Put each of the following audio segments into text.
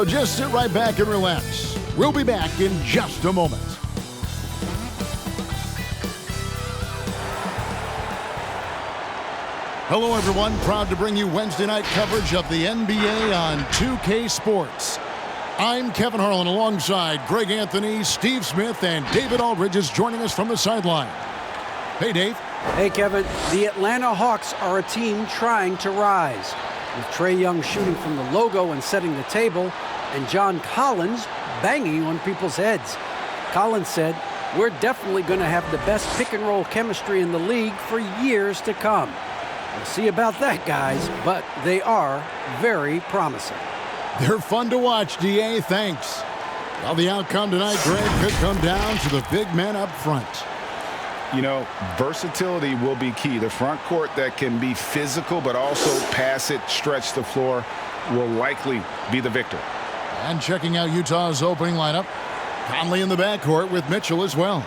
Just sit right back and relax. We'll be back in just a moment. Hello, everyone. Proud to bring you Wednesday night coverage of the NBA on 2K Sports. I'm Kevin Harlan alongside Greg Anthony, Steve Smith, and David Aldridge is joining us from the sideline. Hey, Dave. Hey, Kevin. The Atlanta Hawks are a team trying to rise, with Trae Young shooting from the logo and setting the table, and John Collins banging on people's heads. Collins said, "We're definitely going to have the best pick-and-roll chemistry in the league for years to come." We'll see about that, guys, but they are very promising. They're fun to watch, DA. Thanks. Well, the outcome tonight, Greg, could come down to the big men up front. You know, versatility will be key. The front court that can be physical but also pass it, stretch the floor, will likely be the victor. And checking out Utah's opening lineup, Conley in the backcourt with Mitchell as well.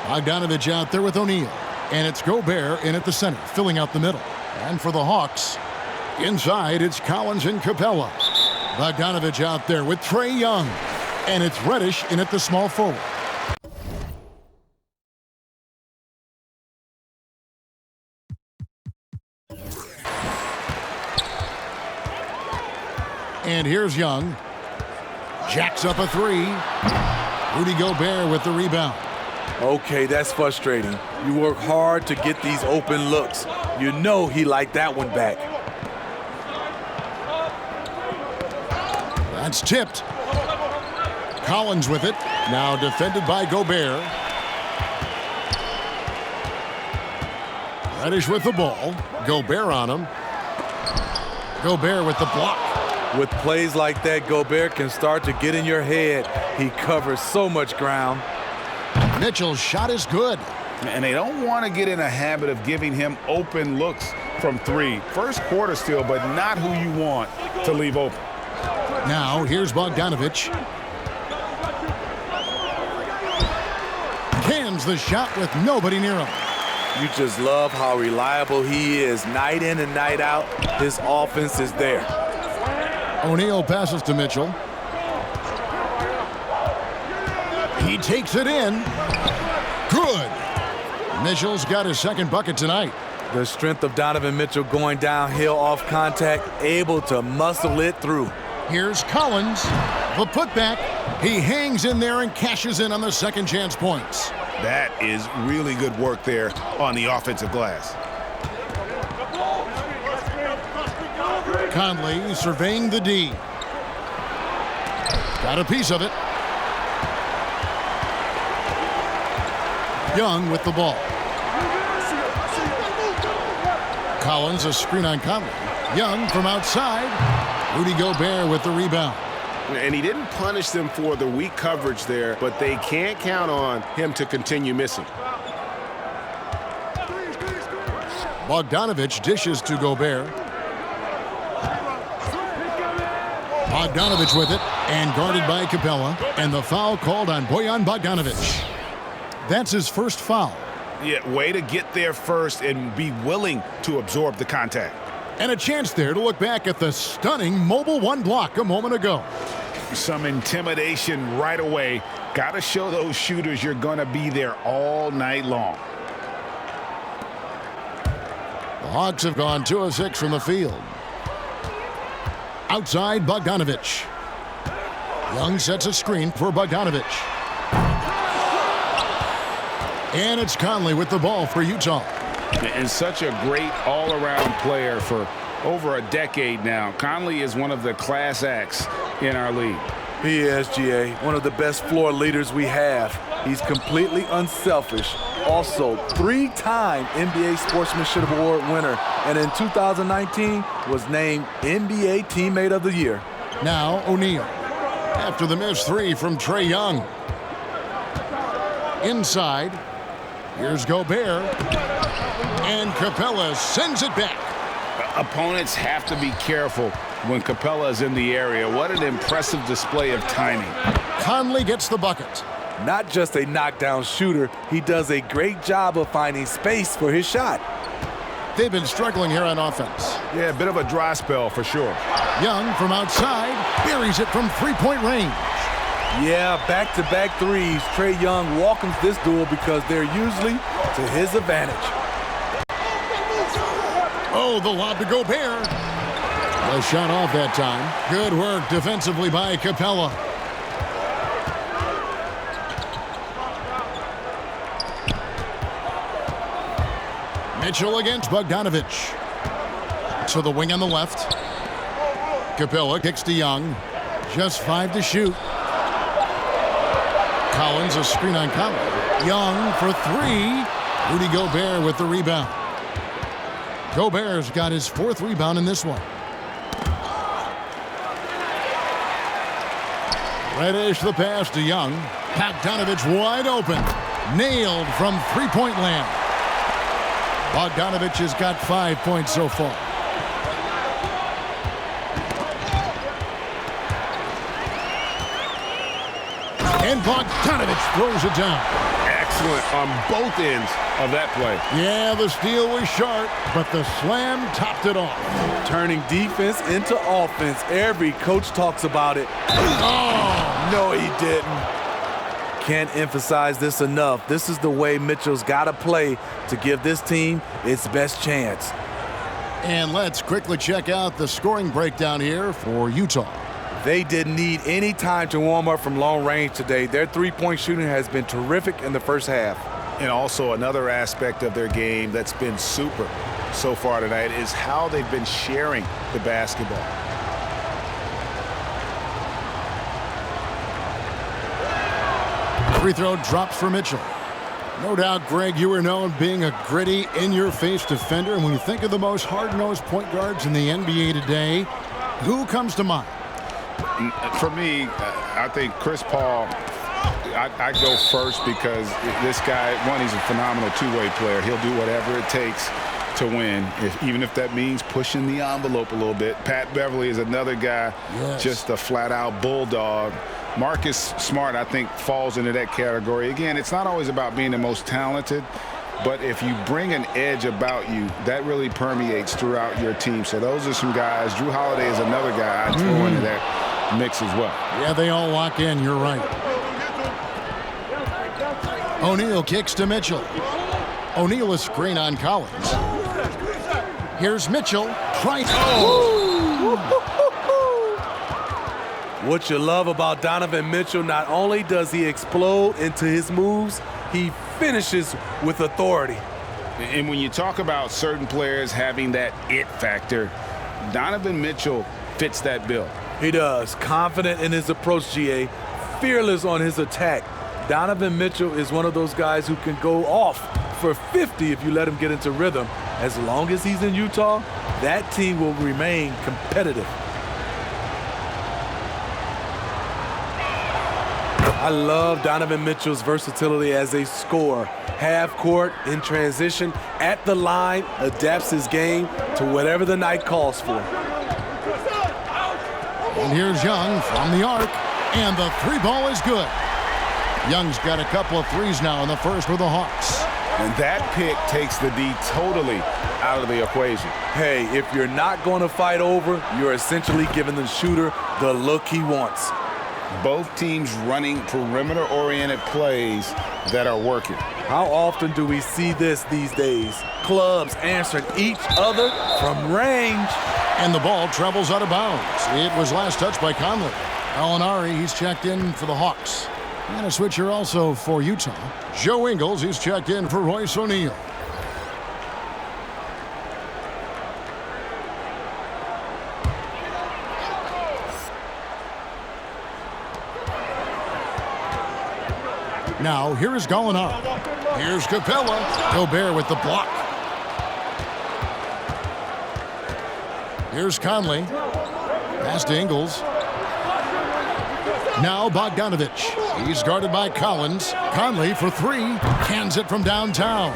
Bogdanovich out there with O'Neal. And it's Gobert in at the center, filling out the middle. And for the Hawks, inside it's Collins and Capella. Bogdanovich out there with Trae Young. And it's Reddish in at the small forward. And here's Young. Jacks up a three. Rudy Gobert with the rebound. Okay, that's frustrating. You work hard to get these open looks. You know he liked that one back. That's tipped. Collins with it. Now defended by Gobert. Reddish with the ball. Gobert on him. Gobert with the block. With plays like that, Gobert can start to get in your head. He covers so much ground. Mitchell's shot is good. And they don't want to get in a habit of giving him open looks from three. First quarter still, but not who you want to leave open. Now, here's Bogdanovich. Cans the shot with nobody near him. You just love how reliable he is. Night in and night out, his offense is there. O'Neal passes to Mitchell. He takes it in. Good. Mitchell's got his second bucket tonight. The strength of Donovan Mitchell going downhill off contact, able to muscle it through. Here's Collins. The putback. He hangs in there and cashes in on the second chance points. That is really good work there on the offensive glass. Conley surveying the D. Got a piece of it. Young with the ball. Collins a screen on Conley. Young from outside. Rudy Gobert with the rebound. And he didn't punish them for the weak coverage there, but they can't count on him to continue missing. Bogdanovich dishes to Gobert. Bogdanovich with it, and guarded by Capella, and the foul called on Bojan Bogdanovich. That's his first foul. Yeah, way to get there first and be willing to absorb the contact. And a chance there to look back at the stunning mobile one block a moment ago. Some intimidation right away. Got to show those shooters you're going to be there all night long. The Hawks have gone 2 of 6 from the field. Outside, Bogdanovich. Young sets a screen for Bogdanovich. And it's Conley with the ball for Utah. And such a great all-around player for over a decade now. Conley is one of the class acts in our league. He is, GA, one of the best floor leaders we have. He's completely unselfish. Also, 3-time NBA Sportsmanship Award winner, and in 2019 was named NBA Teammate of the Year. Now O'Neal. After the missed three from Trae Young. Inside. Here's Gobert. And Capella sends it back. Opponents have to be careful when Capella is in the area. What an impressive display of timing. Conley gets the bucket. Not just a knockdown shooter, he does a great job of finding space for his shot. They've been struggling here on offense. Yeah, a bit of a dry spell for sure. Young from outside. buries it from three-point range. Yeah, back-to-back threes. Trae Young welcomes this duel because they're usually to his advantage. Oh, the lob to Gobert. The shot off that time. Good work defensively by Capella. Mitchell against Bogdanovich. To the wing on the left. Capella kicks to Young. Just 5 to shoot. Collins, a screen on Collins. Young for 3. Rudy Gobert with the rebound. Gobert's got his 4th rebound in this one. Reddish the pass to Young. Bogdanovich wide open. Nailed from three-point land. Bogdanovich has got 5 points so far. And Bogdanovich throws it down. Excellent on both ends of that play. Yeah, the steal was sharp, but the slam topped it off. Turning defense into offense. Every coach talks about it. Oh! No, he didn't. Can't emphasize this enough. This is the way Mitchell's got to play to give this team its best chance. And let's quickly check out the scoring breakdown here for Utah. They didn't need any time to warm up from long range today. Their three-point shooting has been terrific in the first half. And also another aspect of their game that's been super so far tonight is how they've been sharing the basketball. Free throw drops for Mitchell. No doubt, Greg, you were known being a gritty, in-your-face defender. And when you think of the most hard-nosed point guards in the NBA today, who comes to mind? For me, I think Chris Paul, I go first because this guy, one, he's a phenomenal two-way player. He'll do whatever it takes to win, even if that means pushing the envelope a little bit. Pat Beverly is another guy, just a flat-out bulldog. Marcus Smart, I think, falls into that category. Again, it's not always about being the most talented, but if you bring an edge about you, that really permeates throughout your team. So those are some guys. Drew Holiday is another guy I'd throw into that mix as well. Yeah, they all lock in. You're right. O'Neal kicks to Mitchell. O'Neal is screen on Collins. Here's Mitchell. Right. What you love about Donovan Mitchell, not only does he explode into his moves, he finishes with authority. And when you talk about certain players having that it factor, Donovan Mitchell fits that bill. He does. Confident in his approach, GA. Fearless on his attack. Donovan Mitchell is one of those guys who can go off for 50 if you let him get into rhythm. As long as he's in Utah, that team will remain competitive. I love Donovan Mitchell's versatility as a scorer. Half court, in transition, at the line, adapts his game to whatever the night calls for. And here's Young from the arc, and the three ball is good. Young's got a couple of threes now in the first for the Hawks. And that pick takes the D totally out of the equation. Hey, if you're not going to fight over, you're essentially giving the shooter the look he wants. Both teams running perimeter-oriented plays that are working. How often do we see this these days? Clubs answering each other from range. And the ball travels out of bounds. It was last touched by Conley. Alinari, he's checked in for the Hawks. And a switcher also for Utah. Joe Ingles, he's checked in for Royce O'Neal. Now, here is Gallinari. Here's Capella. Gobert with the block. Here's Conley. Pass to Ingles. Now Bogdanovich. He's guarded by Collins. Conley for three. Cans it from downtown.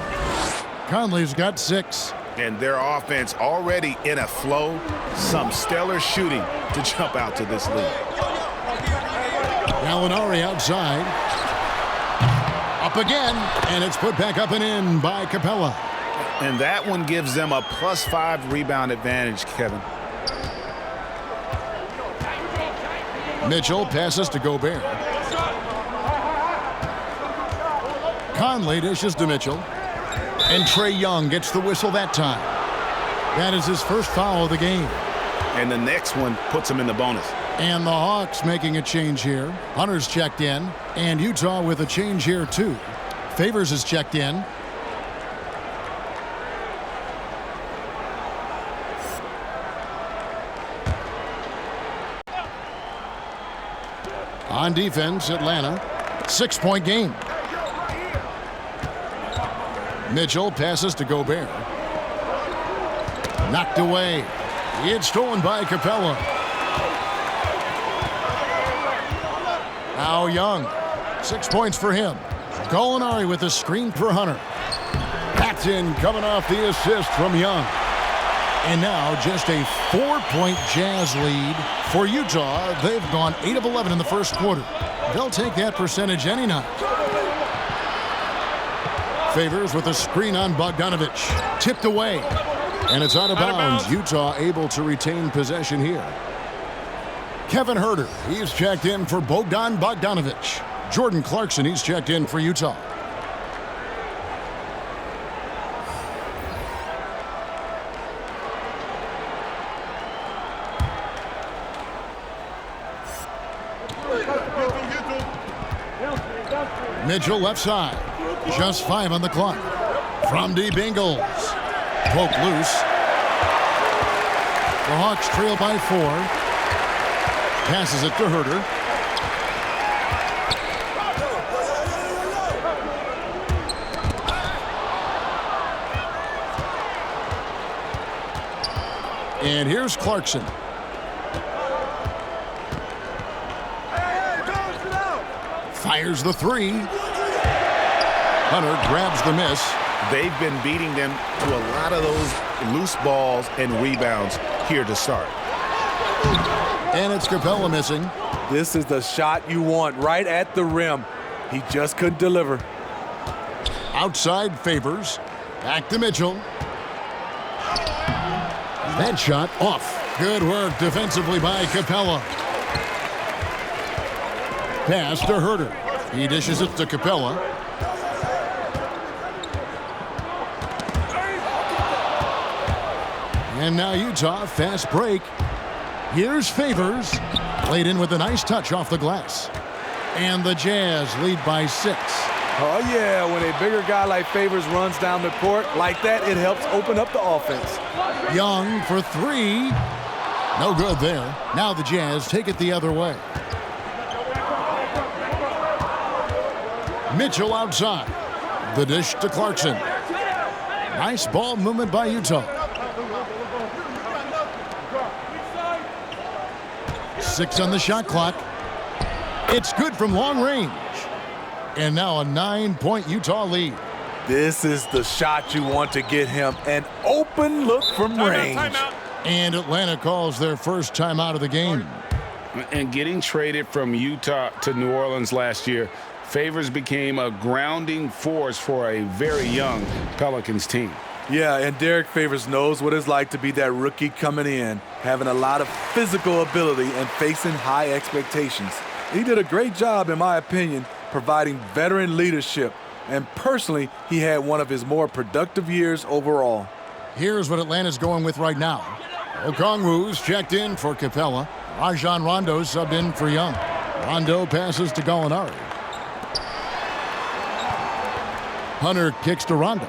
Conley's got 6. And their offense already in a flow. Some stellar shooting to jump out to this lead. Gallinari outside. Up again, and it's put back up and in by Capella. And that one gives them a +5 rebound advantage, Kevin. Mitchell passes to Gobert. Conley dishes to Mitchell. And Trae Young gets the whistle that time. That is his first foul of the game. And the next one puts him in the bonus. And the Hawks making a change here. Hunter's checked in. And Utah with a change here too. Favors is checked in. On defense, Atlanta. 6-point game. Mitchell passes to Gobert. Knocked away. It's stolen by Capella. Now Young. 6 points for him. Gallinari with a screen for Hunter. That's in, coming off the assist from Young. And now just a 4-point Jazz lead for Utah. They've gone 8 of 11 in the first quarter. They'll take that percentage any night. Favors with a screen on Bogdanovich. Tipped away. And it's out of bounds. Utah able to retain possession here. Kevin Huerter, he's checked in for Bogdanovich. Jordan Clarkson, he's checked in for Utah. Mitchell left side. Just 5 on the clock. From deep Ingles. Poke loose. The Hawks trail by 4. Passes it to Huerter. And here's Clarkson. Fires the 3. Hunter grabs the miss. They've been beating them to a lot of those loose balls and rebounds here to start. And it's Capella missing. This is the shot you want, right at the rim. He just couldn't deliver. Outside Favors. Back to Mitchell. That shot off. Good work defensively by Capella. Pass to Huerter. He dishes it to Capella. And now Utah, fast break. Here's Favors. Played in with a nice touch off the glass. And the Jazz lead by 6. Oh, yeah, when a bigger guy like Favors runs down the court like that, it helps open up the offense. Young for 3. No good there. Now the Jazz take it the other way. Mitchell outside. The dish to Clarkson. Nice ball movement by Utah. 6 on the shot clock. It's good from long range. And now a 9-point Utah lead. This is the shot you want to get him. An open look from range. And Atlanta calls their first timeout of the game. And getting traded from Utah to New Orleans last year, Favors became a grounding force for a very young Pelicans team. Yeah, and Derek Favors knows what it's like to be that rookie coming in, having a lot of physical ability and facing high expectations. He did a great job, in my opinion, providing veteran leadership, and personally, he had one of his more productive years overall. Here's what Atlanta's going with right now. Okongwu's checked in for Capella. Rajon Rondo subbed in for Young. Rondo passes to Gallinari. Hunter kicks to Rondo.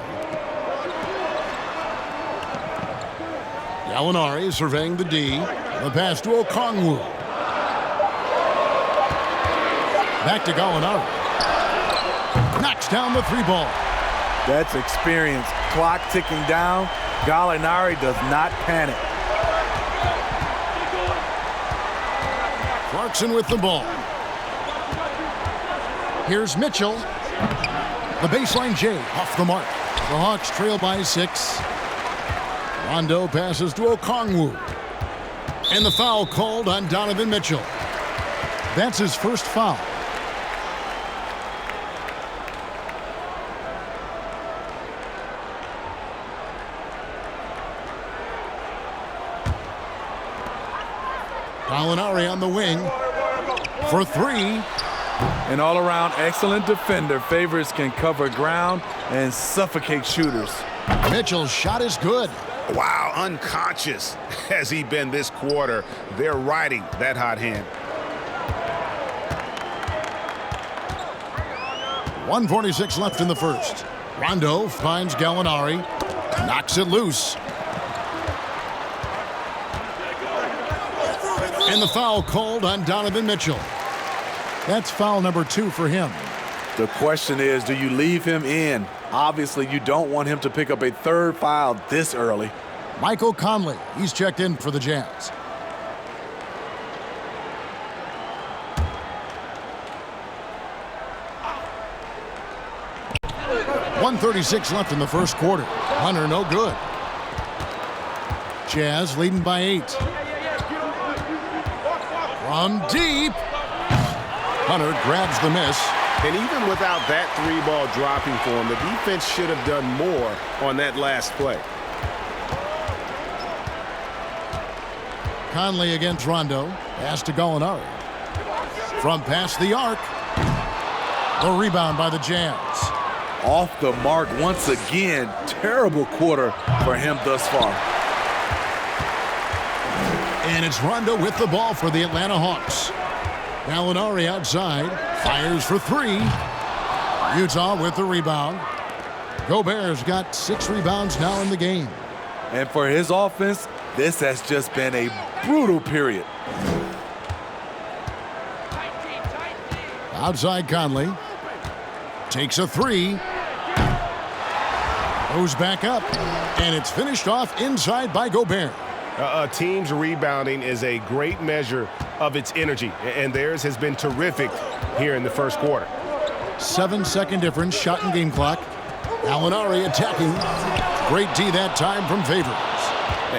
Gallinari surveying the D. The pass to Okongwu. Back to Gallinari. Knocks down the 3-ball. That's experience. Clock ticking down. Gallinari does not panic. Clarkson with the ball. Here's Mitchell. The baseline J off the mark. The Hawks trail by 6. Rondo passes to Okongwu. And the foul called on Donovan Mitchell. That's his first foul. Gallinari on the wing. for three. An all-around excellent defender. Favors can cover ground and suffocate shooters. Mitchell's shot is good. Wow, unconscious has he been this quarter. They're riding that hot hand. 1:46 left in the first. Rondo finds Gallinari, knocks it loose. And the foul called on Donovan Mitchell. That's foul number 2 for him. The question is, do you leave him in? Obviously, you don't want him to pick up a third foul this early. Michael Conley, he's checked in for the Jazz. .136 left in the first quarter. Hunter no good. Jazz leading by 8. From deep. Hunter grabs the miss. And even without that three-ball dropping for him, the defense should have done more on that last play. Conley against Rondo. Pass to Gallinari. From past the arc. The rebound by the Jazz. Off the mark once again. Terrible quarter for him thus far. And it's Rondo with the ball for the Atlanta Hawks. Gallinari outside. Fires for 3. Utah with the rebound. Gobert's got 6 rebounds now in the game. And for his offense, this has just been a brutal period. Outside Conley. Takes a 3. Goes back up. And it's finished off inside by Gobert. A team's rebounding is a great measure of its energy, and theirs has been terrific here in the first quarter. 7-second difference, shot and game clock. Gallinari attacking. Great D that time from Favors.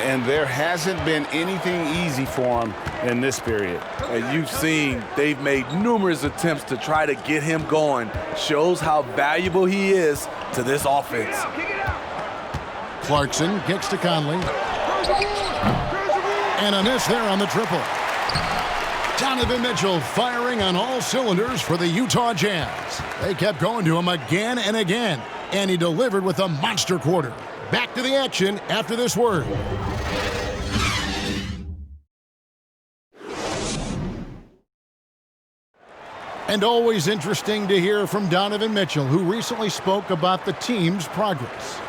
And there hasn't been anything easy for him in this period. And you've seen they've made numerous attempts to try to get him going. Shows how valuable he is to this offense. Clarkson kicks to Conley. And a miss there on the triple. Donovan Mitchell firing on all cylinders for the Utah Jazz. They kept going to him again and again, and he delivered with a monster quarter. Back to the action after this word. And always interesting to hear from Donovan Mitchell, who recently spoke about the team's progress.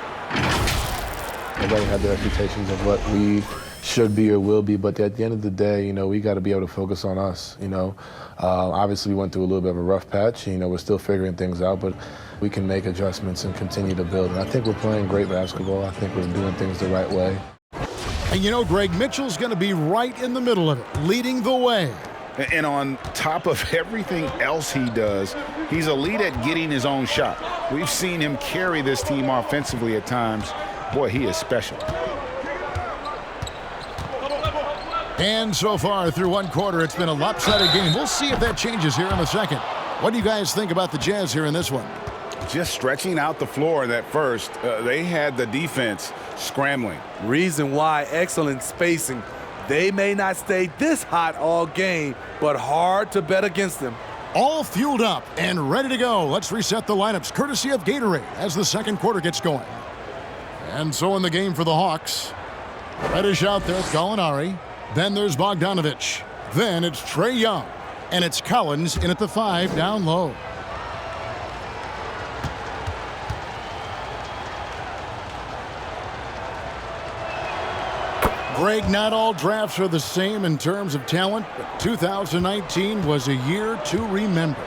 Everybody had their expectations of what we should be or will be, but at the end of the day, you know, we got to be able to focus on us, you know. Obviously, we went through a little bit of a rough patch. You know, we're still figuring things out, but we can make adjustments and continue to build. And I think we're playing great basketball. I think we're doing things the right way. And you know, Greg, Mitchell's going to be right in the middle of it, leading the way. And on top of everything else he does, he's elite at getting his own shot. We've seen him carry this team offensively at times. Boy, he is special. And so far through one quarter, it's been a lopsided game. We'll see if that changes here in a second. What do you guys think about the Jazz here in this one? Just stretching out the floor in that first, they had the defense scrambling. Reason why, excellent spacing. They may not stay this hot all game, but hard to bet against them. All fueled up and ready to go. Let's reset the lineups courtesy of Gatorade as the second quarter gets going. And so in the game for the Hawks, Reddish out there, Gallinari. Then there's Bogdanovich. Then it's Trae Young. And it's Collins in at the 5 down low. Greg, not all drafts are the same in terms of talent, but 2019 was a year to remember.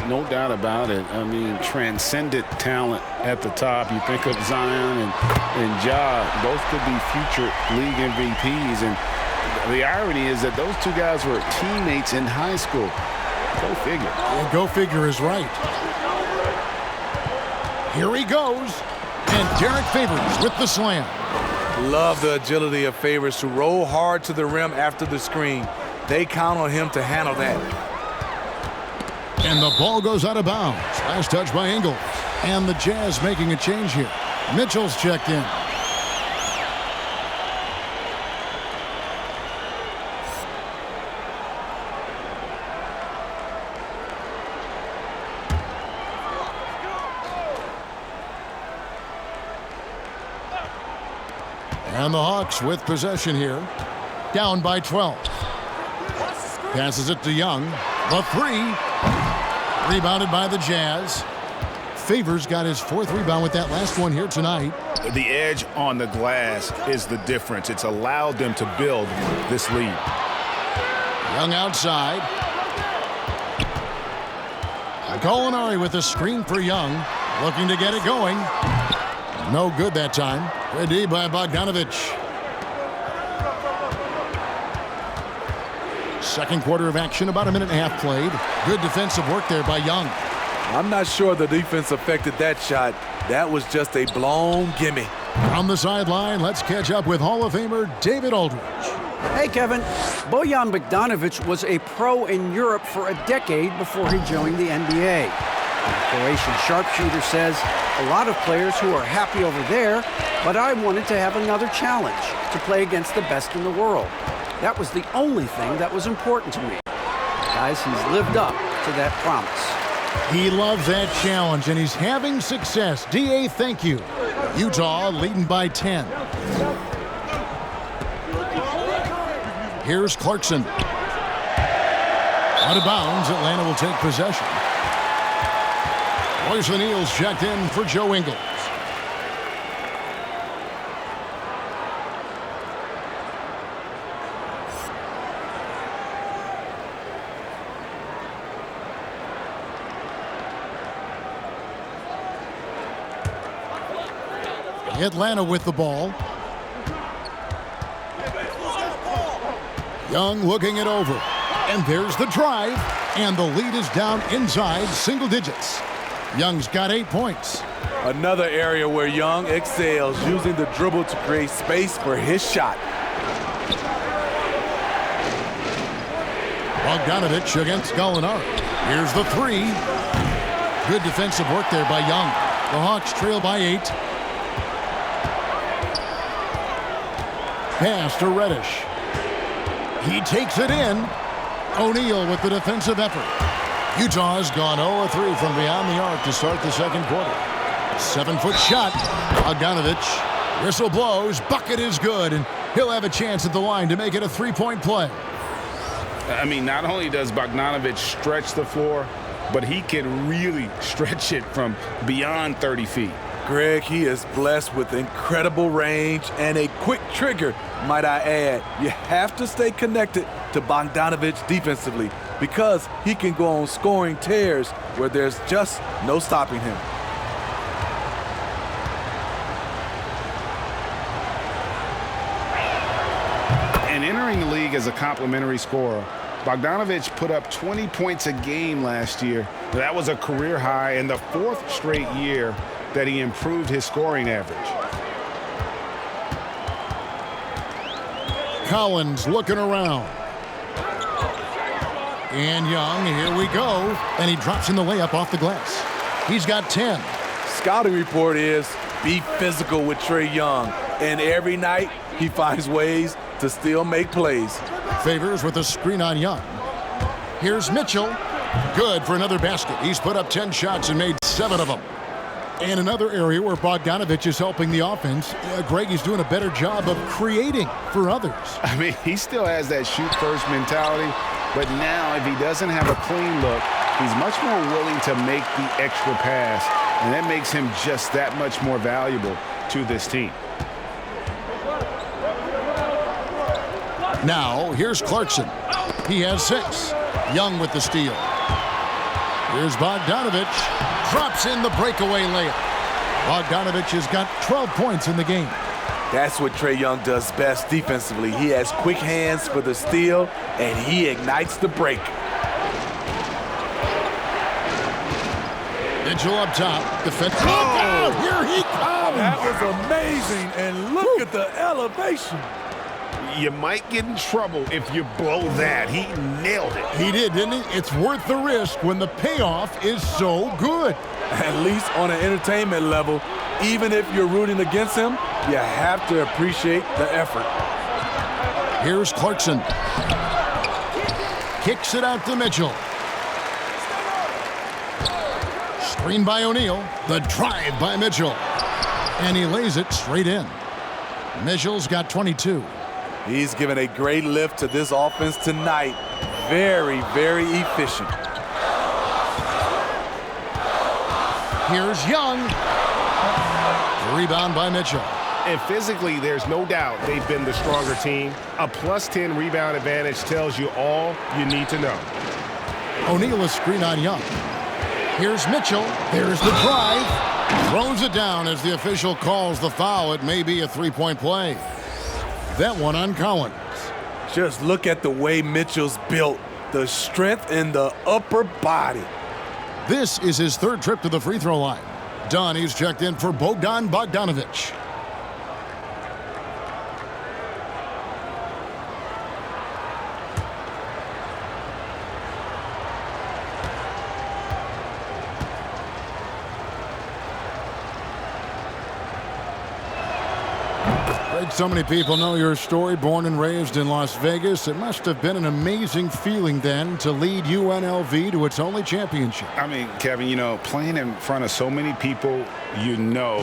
No doubt about it. I mean, transcendent talent at the top. You think of Zion and Ja, both could be future league MVPs. And the irony is that those two guys were teammates in high school. Go figure. Yeah, go figure is right. Here he goes. And Derek Favors with the slam. Love the agility of Favors to roll hard to the rim after the screen. They count on him to handle that. And the ball goes out of bounds. Last touch by Ingles. And the Jazz making a change here. Mitchell's checked in. And the Hawks with possession here. Down by 12. Passes it to Young. The three. Rebounded by the Jazz. Favors got his 4th rebound with that last one here tonight. The edge on the glass is the difference. It's allowed them to build this lead. Young outside. Gallinari with a screen for Young. Looking to get it going. No good that time. Good D by Bogdanovich. Second quarter of action, about a minute and a half played. Good defensive work there by Young. I'm not sure the defense affected that shot. That was just a blown gimme. From the sideline, let's catch up with Hall of Famer David Aldridge. Hey, Kevin. Bojan Bogdanovic was a pro in Europe for a decade before he joined the NBA. The Croatian sharpshooter says, a lot of players who are happy over there, but I wanted to have another challenge, to play against the best in the world. That was the only thing that was important to me. Guys, he's lived up to that promise. He loves that challenge, and he's having success. D.A., thank you. Utah leading by 10. Here's Clarkson. Out of bounds, Atlanta will take possession. Royce O'Neal's checked in for Joe Ingles. Atlanta with the ball. Young looking it over. And there's the drive. And the lead is down inside single digits. Young's got 8 points. Another area where Young excels, using the dribble to create space for his shot. Bogdanovich against Gallinari. Here's the three. Good defensive work there by Young. The Hawks trail by 8. Pass to Reddish. He takes it in. O'Neal with the defensive effort. Utah has gone 0-3 from beyond the arc to start the second quarter. 7-foot shot. Bogdanovich. Whistle blows. Bucket is good. And he'll have a chance at the line to make it a 3-point play. I mean, not only does Bogdanovich stretch the floor, but he can really stretch it from beyond 30 feet. Greg, he is blessed with incredible range and a quick trigger, might I add. You have to stay connected to Bogdanovich defensively because he can go on scoring tears where there's just no stopping him. And entering the league as a complimentary scorer, Bogdanovich put up 20 points a game last year. That was a career high in the 4th straight year that he improved his scoring average. Collins looking around. And Young, here we go. And he drops in the layup off the glass. He's got 10. Scouting report is be physical with Trae Young. And every night he finds ways to still make plays. Favors with a screen on Young. Here's Mitchell. Good for another basket. He's put up 10 shots and made 7 of them. And another area where Bogdanovich is helping the offense. Greg, he's doing a better job of creating for others. I mean, he still has that shoot-first mentality, but now if he doesn't have a clean look, he's much more willing to make the extra pass, and that makes him just that much more valuable to this team. Now, here's Clarkson. He has 6. Young with the steal. Here's Bogdanovich. Drops in the breakaway layup. Bogdanovich has got 12 points in the game. That's what Trae Young does best defensively. He has quick hands for the steal, and he ignites the break. Mitchell up top. Defense. Look out! Here he comes! That was amazing, and look at the elevation. You might get in trouble if you blow that. He nailed it. He did, didn't he? It's worth the risk when the payoff is so good. At least on an entertainment level, even if you're rooting against him, you have to appreciate the effort. Here's Clarkson. Kicks it out to Mitchell. Screen by O'Neal. The drive by Mitchell. And he lays it straight in. Mitchell's got 22. He's given a great lift to this offense tonight. Very, very efficient. Here's Young. Rebound by Mitchell. And physically, there's no doubt they've been the stronger team. A +10 rebound advantage tells you all you need to know. O'Neal is screen on Young. Here's Mitchell. There's the drive. Throws it down as the official calls the foul. It may be a three-point play. That one on Collins. Just look at the way Mitchell's built. The strength in the upper body. This is his third trip to the free throw line. Done. He's checked in for Bogdan Bogdanovic. So many people know your story. Born and raised in Las Vegas, it must have been an amazing feeling then to lead UNLV to its only championship. I mean, Kevin, you know, playing in front of so many people, you know,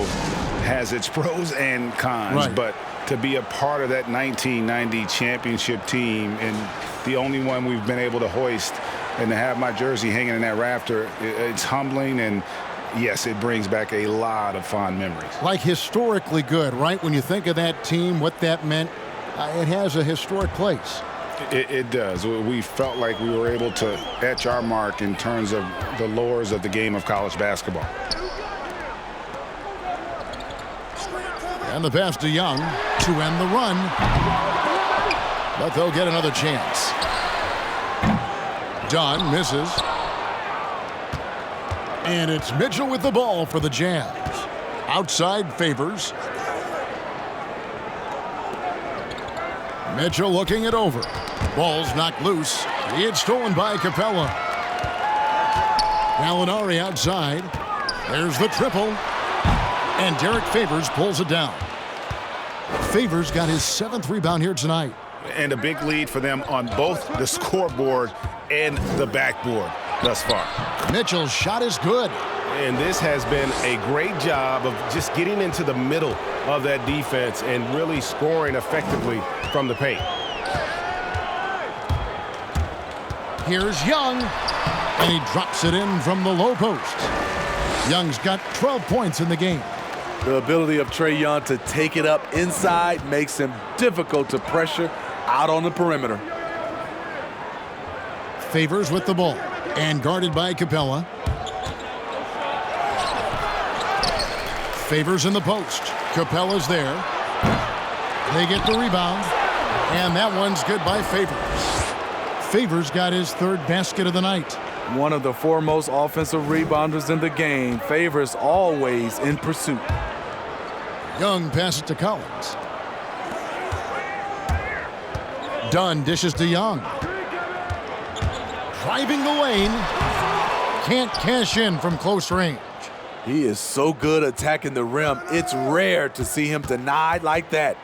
has its pros and cons. Right. But to be a part of that 1990 championship team and the only one we've been able to hoist and to have my jersey hanging in that rafter, it's humbling, and yes, it brings back a lot of fond memories. Like historically good, right? When you think of that team, what that meant, it has a historic place. It does. We felt like we were able to etch our mark in terms of the lures of the game of college basketball. And the pass to Young to end the run. But they'll get another chance. Dunn misses. And it's Mitchell with the ball for the Jazz. Outside Favors. Mitchell looking it over. Ball's knocked loose. It's stolen by Capella. Gallinari outside. There's the triple. And Derek Favors pulls it down. Favors got his 7th rebound here tonight. And a big lead for them on both the scoreboard and the backboard thus far. Mitchell's shot is good. And this has been a great job of just getting into the middle of that defense and really scoring effectively from the paint. Here's Young, and he drops it in from the low post. Young's got 12 points in the game. The ability of Trae Young to take it up inside makes him difficult to pressure out on the perimeter. Favors with the ball, and guarded by Capella. Favors in the post. Capella's there. They get the rebound, and that one's good by Favors. Favors got his 3rd basket of the night. One of the foremost offensive rebounders in the game. Favors always in pursuit. Young passes to Collins. Dunn dishes to Young. Driving the lane. Can't cash in from close range. He is so good attacking the rim. It's rare to see him denied like that.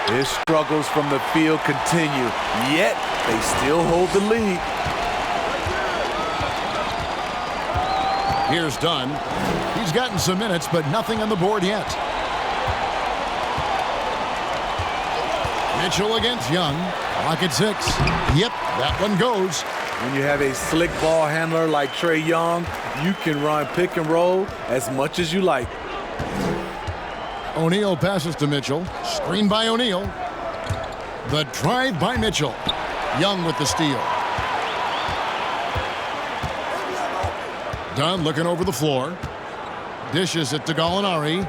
His struggles from the field continue, yet they still hold the lead. Here's Dunn. He's gotten some minutes, but nothing on the board yet. Mitchell against Young. Clock at 6. Yep, that one goes. When you have a slick ball handler like Trae Young, you can run pick and roll as much as you like. O'Neal passes to Mitchell. Screen by O'Neal. The drive by Mitchell. Young with the steal. Dunn looking over the floor. Dishes it to Gallinari.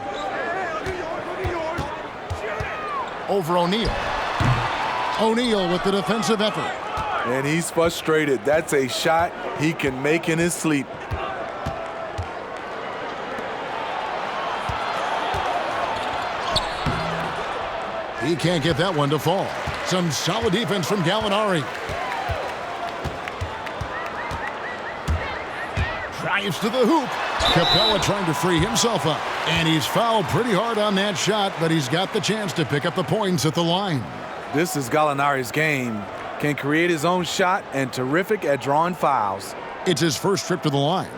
Over O'Neal. O'Neal with the defensive effort. And he's frustrated. That's a shot he can make in his sleep. He can't get that one to fall. Some solid defense from Gallinari. Drives to the hoop. Capella trying to free himself up. And he's fouled pretty hard on that shot, but he's got the chance to pick up the points at the line. This is Gallinari's game. Can create his own shot and terrific at drawing fouls. It's his first trip to the line.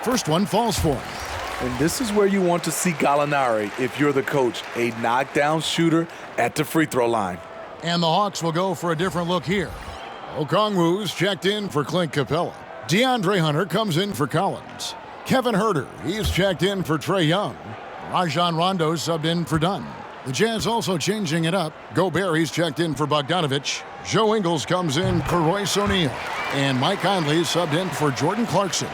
First one falls for him. And this is where you want to see Gallinari if you're the coach, a knockdown shooter at the free throw line. And the Hawks will go for a different look here. Okongwu's checked in for Clint Capella. DeAndre Hunter comes in for Collins. Kevin Huerter, he's checked in for Trae Young. Rajon Rondo subbed in for Dunn. The Jazz also changing it up. Gobert, he's checked in for Bogdanovich. Joe Ingles comes in for Royce O'Neal. And Mike Conley subbed in for Jordan Clarkson.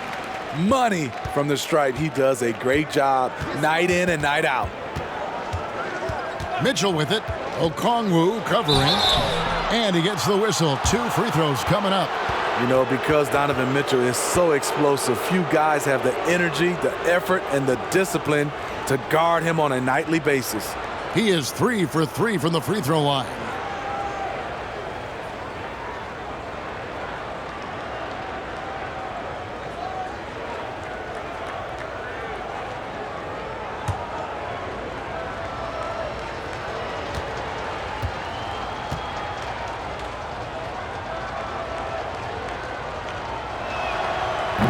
Money from the stripe. He does a great job night in and night out. Mitchell with it. Okongwu covering. And he gets the whistle. 2 free throws coming up. You know, because Donovan Mitchell is so explosive, few guys have the energy, the effort, and the discipline to guard him on a nightly basis. He is 3 for 3 from the free throw line.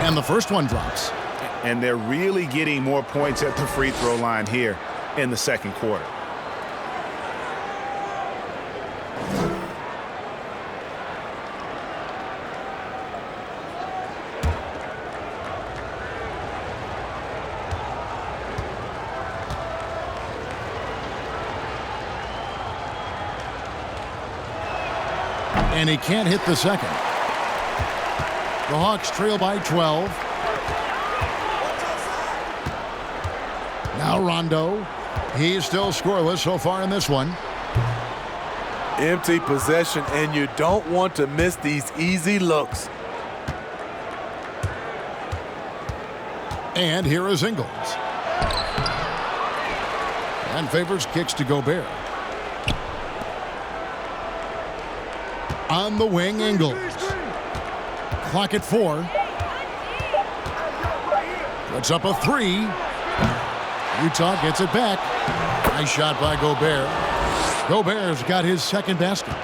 And the first one drops. And they're really getting more points at the free throw line here in the second quarter. And he can't hit the second. The Hawks trail by 12. Now Rondo. He's still scoreless so far in this one. Empty possession, and you don't want to miss these easy looks. And here is Ingles. And Favors kicks to Gobert. On the wing, Ingles. Clock at 4. Puts up a 3. Utah gets it back. Nice shot by Gobert. Gobert's got his second basket.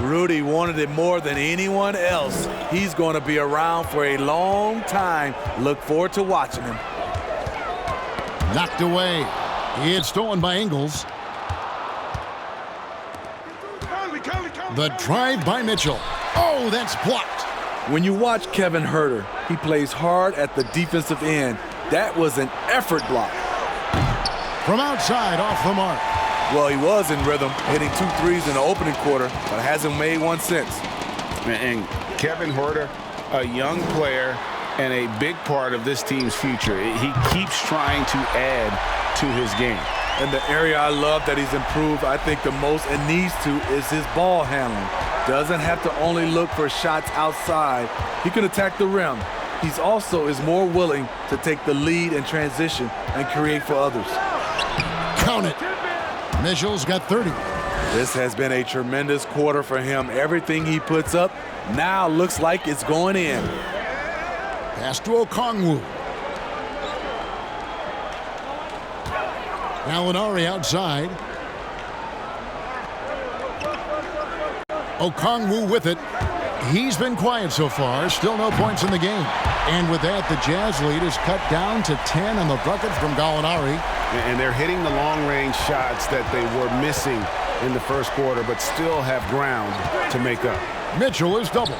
Rudy wanted it more than anyone else. He's going to be around for a long time. Look forward to watching him. Knocked away. It's stolen by Ingles. The drive by Mitchell. Oh, that's blocked. When you watch Kevin Huerter, he plays hard at the defensive end. That was an effort block. From outside, off the mark. Well, he was in rhythm, hitting 2 threes in the opening quarter, but hasn't made one since. And Kevin Huerter, a young player and a big part of this team's future. He keeps trying to add to his game. And the area I love that he's improved, I think the most and needs to, is his ball handling. Doesn't have to only look for shots outside. He can attack the rim. He's also is more willing to take the lead in transition and create for others. Count it. Mitchell's got 30. This has been a tremendous quarter for him. Everything he puts up now looks like it's going in. Pass to Okongwu. Gallinari outside. Okongwu with it. He's been quiet so far. Still no points in the game. And with that, the Jazz lead is cut down to 10 on the bucket from Gallinari. And they're hitting the long-range shots that they were missing in the first quarter, but still have ground to make up. Mitchell is double.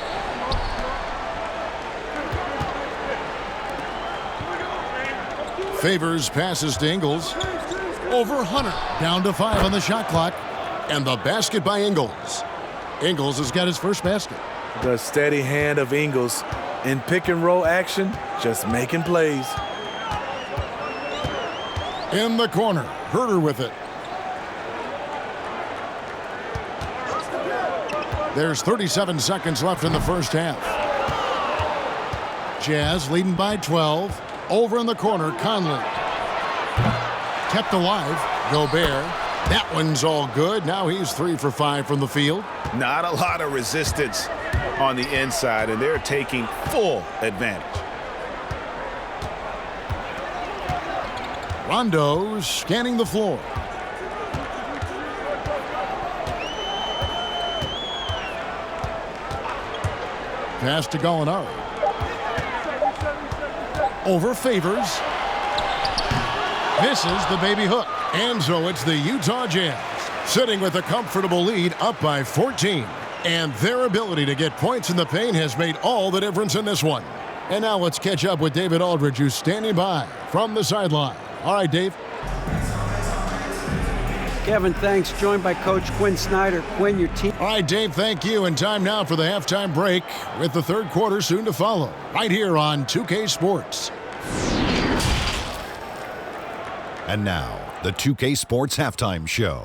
Favors passes to Ingles. Over Hunter. Down to 5 on the shot clock. And the basket by Ingles. Ingles has got his first basket. The steady hand of Ingles in pick and roll action, just making plays. In the corner, Huerter with it. There's 37 seconds left in the first half. Jazz leading by 12. Over in the corner, Conley. Kept alive, Gobert. That one's all good. Now he's 3 for 5 from the field. Not a lot of resistance on the inside, and they're taking full advantage. Rondo scanning the floor. Pass to Gallinari. over Favors. Misses the baby hook. And so it's the Utah Jazz sitting with a comfortable lead up by 14. And their ability to get points in the paint has made all the difference in this one. And now let's catch up with David Aldridge, who's standing by from the sideline. All right, Dave. Kevin, thanks. Joined by Coach Quinn Snyder. Quinn, your team. All right, Dave, thank you. And time now for the halftime break with the third quarter soon to follow. Right here on 2K Sports. And now, the 2K Sports Halftime Show.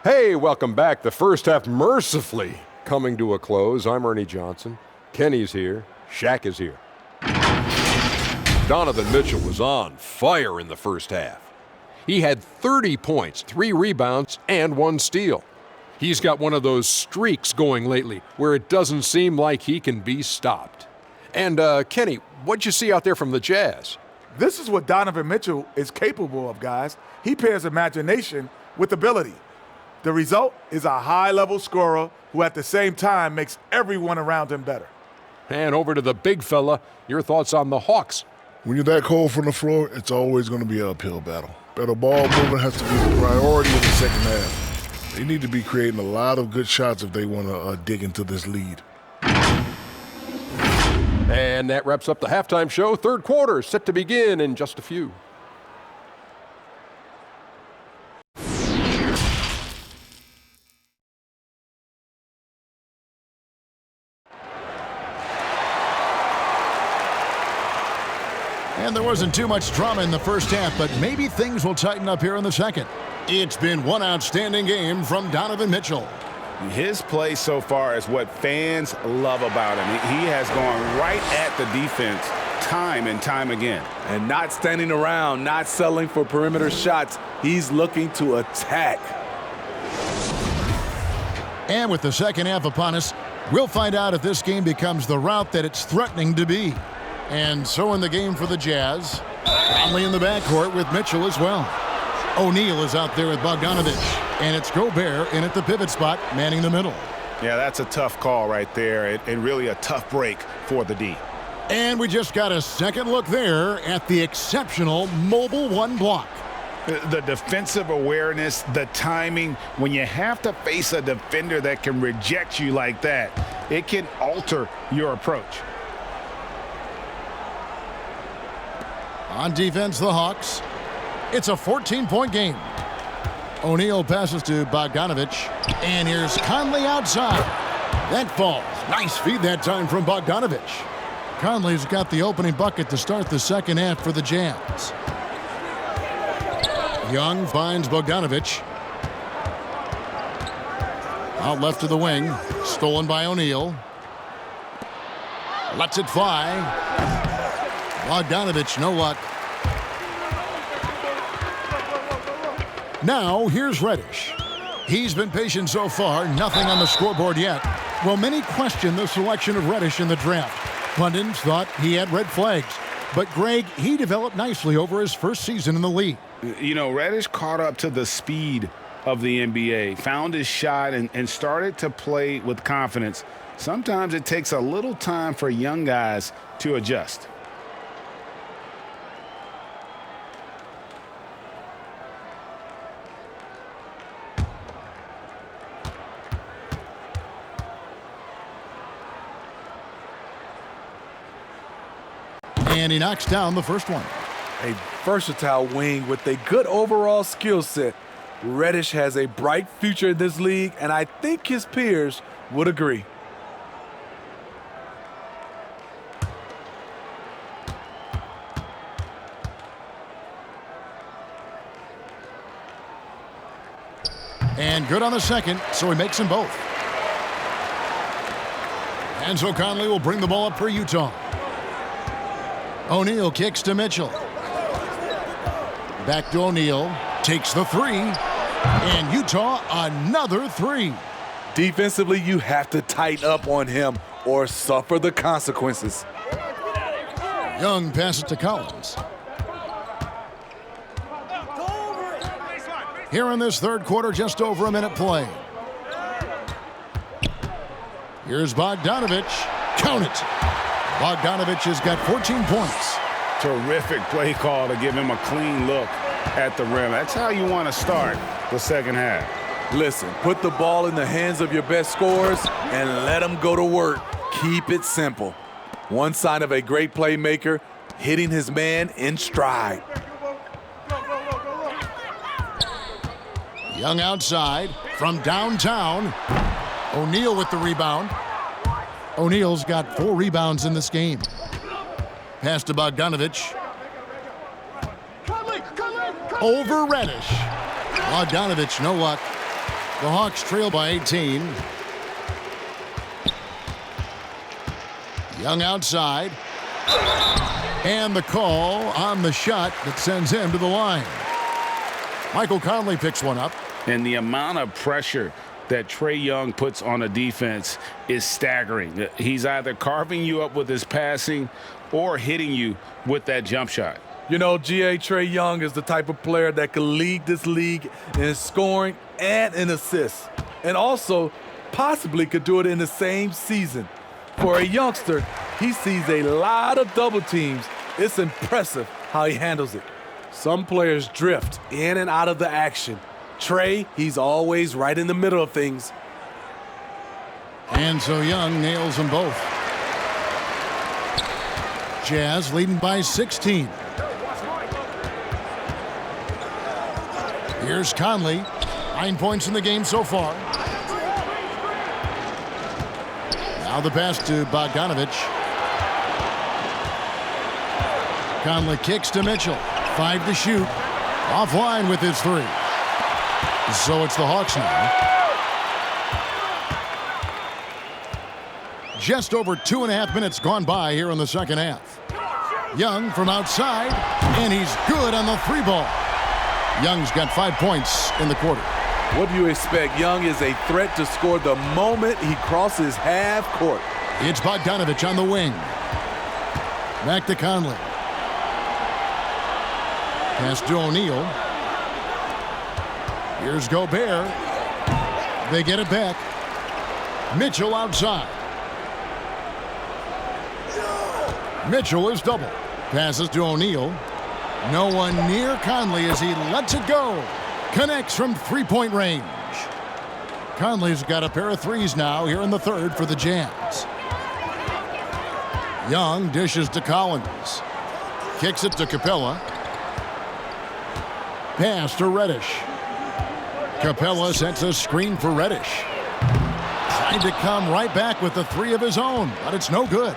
Hey, welcome back. The first half mercifully coming to a close. I'm Ernie Johnson. Kenny's here. Shaq is here. Donovan Mitchell was on fire in the first half. He had 30 points, 3 rebounds, and 1 steal. He's got one of those streaks going lately where it doesn't seem like he can be stopped. And, Kenny, what'd you see out there from the Jazz? This is what Donovan Mitchell is capable of, guys. He pairs imagination with ability. The result is a high-level scorer who at the same time makes everyone around him better. And over to the big fella, your thoughts on the Hawks. When you're that cold from the floor, it's always going to be an uphill battle. Better ball movement has to be the priority in the second half. They need to be creating a lot of good shots if they want to dig into this lead. And that wraps up the halftime show. Third quarter set to begin in just a few. And there wasn't too much drama in the first half, but maybe things will tighten up here in the second. It's been one outstanding game from Donovan Mitchell. His play so far is what fans love about him. He has gone right at the defense time and time again. And not standing around, not settling for perimeter shots. He's looking to attack. And with the second half upon us, we'll find out if this game becomes the route that it's threatening to be. And so in the game for the Jazz, Conley in the backcourt with Mitchell as well. O'Neal is out there with Bogdanovich. And it's Gobert in at the pivot spot, manning the middle. Yeah, that's a tough call right there, and really a tough break for the D. And we just got a second look there at the exceptional mobile one block. The defensive awareness, the timing, when you have to face a defender that can reject you like that, it can alter your approach. On defense, the Hawks. It's a 14-point game. O'Neal passes to Bogdanovich. And here's Conley outside. That falls. Nice feed that time from Bogdanovich. Conley's got the opening bucket to start the second half for the Jazz. Young finds Bogdanovich. Out left to the wing. Stolen by O'Neal. Lets it fly. Bogdanovich, no luck. Now, here's Reddish. He's been patient so far, nothing on the scoreboard yet. Well, many question the selection of Reddish in the draft. Pundits thought he had red flags. But, Greg, he developed nicely over his first season in the league. You know, Reddish caught up to the speed of the NBA, found his shot, and started to play with confidence. Sometimes it takes a little time for young guys to adjust. And he knocks down the first one. A versatile wing with a good overall skill set. Reddish has a bright future in this league, and I think his peers would agree. And good on the second, so he makes them both. And so Conley will bring the ball up for Utah. O'Neal kicks to Mitchell. Back to O'Neal. Takes the three. And Utah, another three. Defensively, you have to tighten up on him or suffer the consequences. Young passes to Collins. Here in this third quarter, just over a minute play. Here's Bogdanovich. Count it. Bogdanovich has got 14 points. Terrific play call to give him a clean look at the rim. That's how you want to start the second half. Listen, put the ball in the hands of your best scorers and let them go to work. Keep it simple. One sign of a great playmaker, hitting his man in stride. Young outside from downtown. O'Neal with the rebound. O'Neal's got 4 rebounds in this game. Pass to Bogdanovich. Over Reddish. Bogdanovich, no luck. The Hawks trail by 18. Young outside. And the call on the shot that sends him to the line. Michael Conley picks one up. And the amount of pressure that Trae Young puts on a defense is staggering. He's either carving you up with his passing or hitting you with that jump shot. You know, Trae Young is the type of player that could lead this league in scoring and in assists. And also possibly could do it in the same season. For a youngster, he sees a lot of double teams. It's impressive how he handles it. Some players drift in and out of the action. Trae, he's always right in the middle of things. And so Young nails them both. Jazz leading by 16. Here's Conley. 9 points in the game so far. Now the pass to Bogdanovich. Conley kicks to Mitchell. 5 to shoot. Offline with his 3. So it's the Hawks now. Just over 2.5 minutes gone by here in the second half. Young from outside, and he's good on the 3 ball. Young's got 5 points in the quarter. What do you expect? Young is a threat to score the moment he crosses half court. It's Bogdanovich on the wing. Back to Conley. Pass to O'Neal. Here's Gobert. They get it back. Mitchell outside. Mitchell is double. Passes to O'Neal. No one near Conley as he lets it go. Connects from 3-point range. Conley's got a pair of 3s now here in the third for the Jazz. Young dishes to Collins. Kicks it to Capella. Pass to Reddish. Capella sets a screen for Reddish. Trying to come right back with the 3 of his own, but it's no good.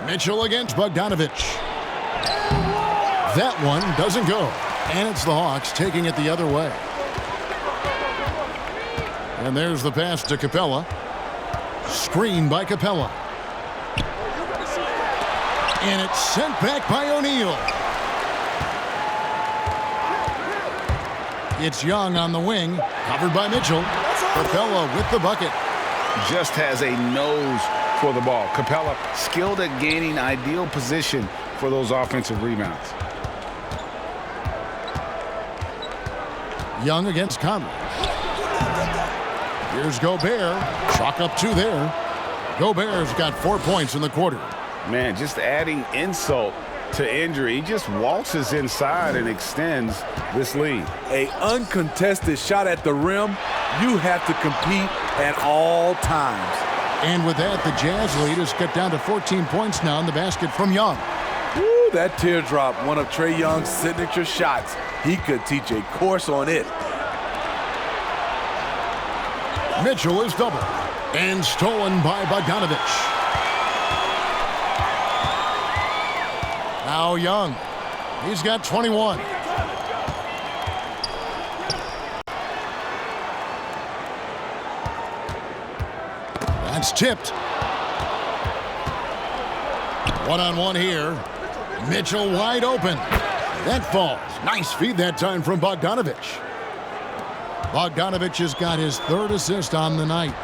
Mitchell against Bogdanovich. That one doesn't go. And it's the Hawks taking it the other way. And there's the pass to Capella. Screen by Capella. And it's sent back by O'Neal. It's Young on the wing, covered by Mitchell. Capella with the bucket. Just has a nose for the ball. Capella skilled at gaining ideal position for those offensive rebounds. Young against Conley. Here's Gobert. Chalk up 2 there. Gobert's got 4 points in the quarter. Man, just adding insult to injury. He just waltzes inside and extends this lead. An uncontested shot at the rim, you have to compete at all times. And with that, the Jazz lead is cut down to 14 points now in the basket from Young. Woo, that teardrop, one of Trae Young's signature shots. He could teach a course on it. Mitchell is double and stolen by Bogdanovich. Now Young. He's got 21. That's tipped. One-on-one here. Mitchell wide open. That falls. Nice feed that time from Bogdanovich. Bogdanovich has got his 3rd assist on the night.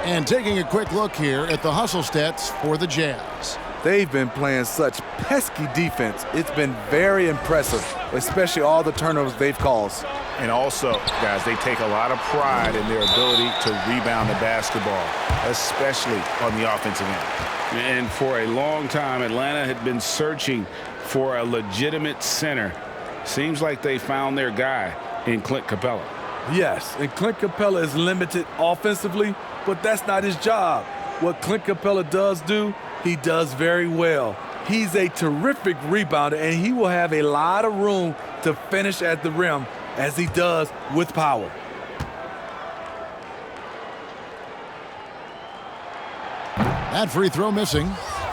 And taking a quick look here at the hustle stats for the Jazz. They've been playing such pesky defense. It's been very impressive, especially all the turnovers they've caused. And also, guys, they take a lot of pride in their ability to rebound the basketball. especially on the offensive end. And for a long time, Atlanta had been searching for a legitimate center. Seems like they found their guy in Clint Capella. Yes, and Clint Capella is limited offensively, but that's not his job. What Clint Capella does do, he does very well. He's a terrific rebounder, and he will have a lot of room to finish at the rim, as he does with power. That free throw missing.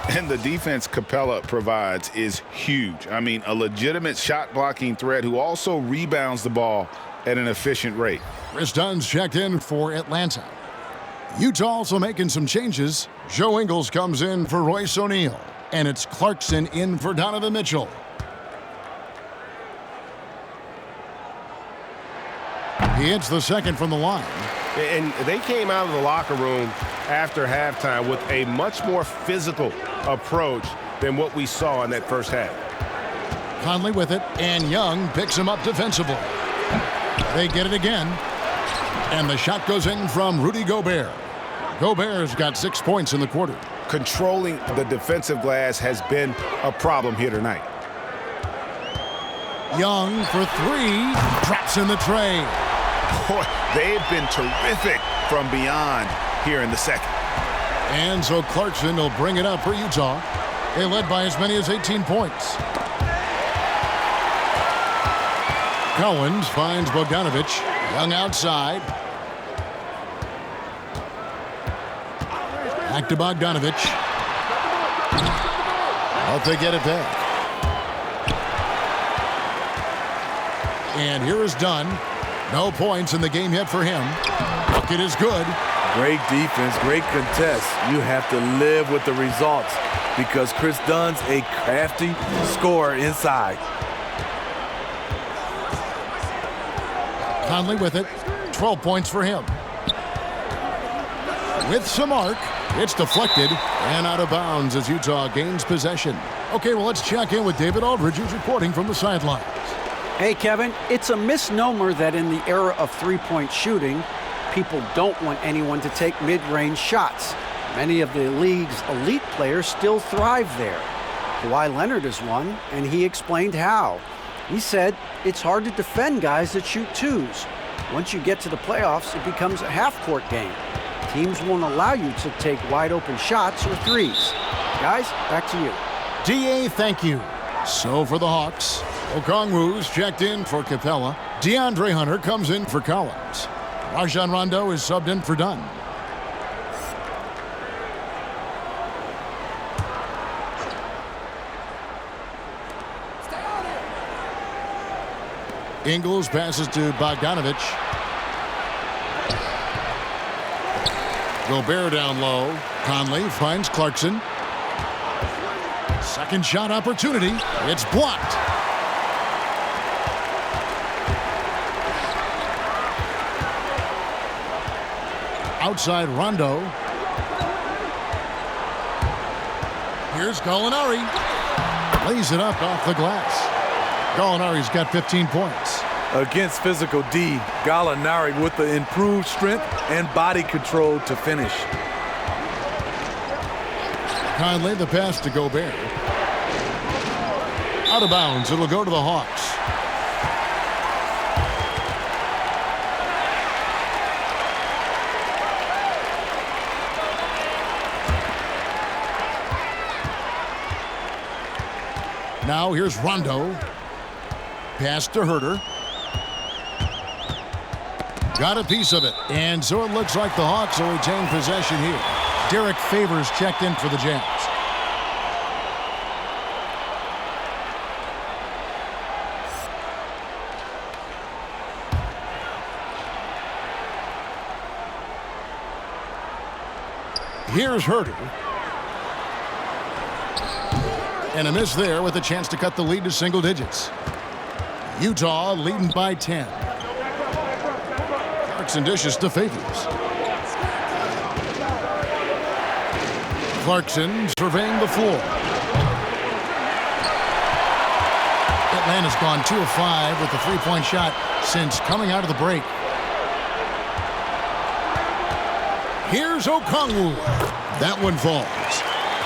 And the defense Capella provides is huge. I mean, a legitimate shot blocking threat who also rebounds the ball at an efficient rate. Chris Dunn's checked in for Atlanta. Utah also making some changes. Joe Ingles comes in for Royce O'Neal. And it's Clarkson in for Donovan Mitchell. He hits the second from the line. And they came out of the locker room after halftime with a much more physical approach than what we saw in that first half. Conley with it, and Young picks him up defensively. They get it again. And the shot goes in from Rudy Gobert. Gobert's got 6 points in the quarter. Controlling the defensive glass has been a problem here tonight. Young for three. Drops in the tray. Boy, they've been terrific from beyond here in the second. And so Clarkson will bring it up for Utah. They led by as many as 18 points. Collins finds Bogdanovich. Young outside. Back to Bogdanovich. But they get it back. And here is Dunn. No points in the game yet for him. Bucket is good. Great defense, great contest. You have to live with the results because Chris Dunn's a crafty scorer inside. Conley with it. 12 points for him. With some arc, it's deflected and out of bounds as Utah gains possession. Okay, well, let's check in with David Aldridge, who's reporting from the sidelines. Hey, Kevin, it's a misnomer that in the era of three-point shooting, people don't want anyone to take mid-range shots. Many of the league's elite players still thrive there. Kawhi Leonard is one, and he explained how. He said it's hard to defend guys that shoot twos. Once you get to the playoffs, it becomes a half-court game. Teams won't allow you to take wide-open shots or threes. Guys, back to you. D.A., thank you. So for the Hawks, Okongwu's checked in for Capella. DeAndre Hunter comes in for Collins. Rajon Rondo is subbed in for Dunn. Ingles passes to Bogdanovich. Gobert down low. Conley finds Clarkson. Second shot opportunity. It's blocked. Outside Rondo. Here's Gallinari. Lays it up off the glass. Gallinari's got 15 points. Against physical D, Gallinari with the improved strength and body control to finish. Conley, the pass to Gobert. Out of bounds, it'll go to the Hawks. Now here's Rondo. Pass to Herter. Got a piece of it. And so it looks like the Hawks will retain possession here. Derek Favors checked in for the Jazz. Here's Herter. And a miss there with a chance to cut the lead to single digits. Utah leading by 10. Clarkson dishes to Favors. Clarkson surveying the floor. Atlanta's gone 2 of 5 with the three-point shot since coming out of the break. Here's Okongwu. That one falls.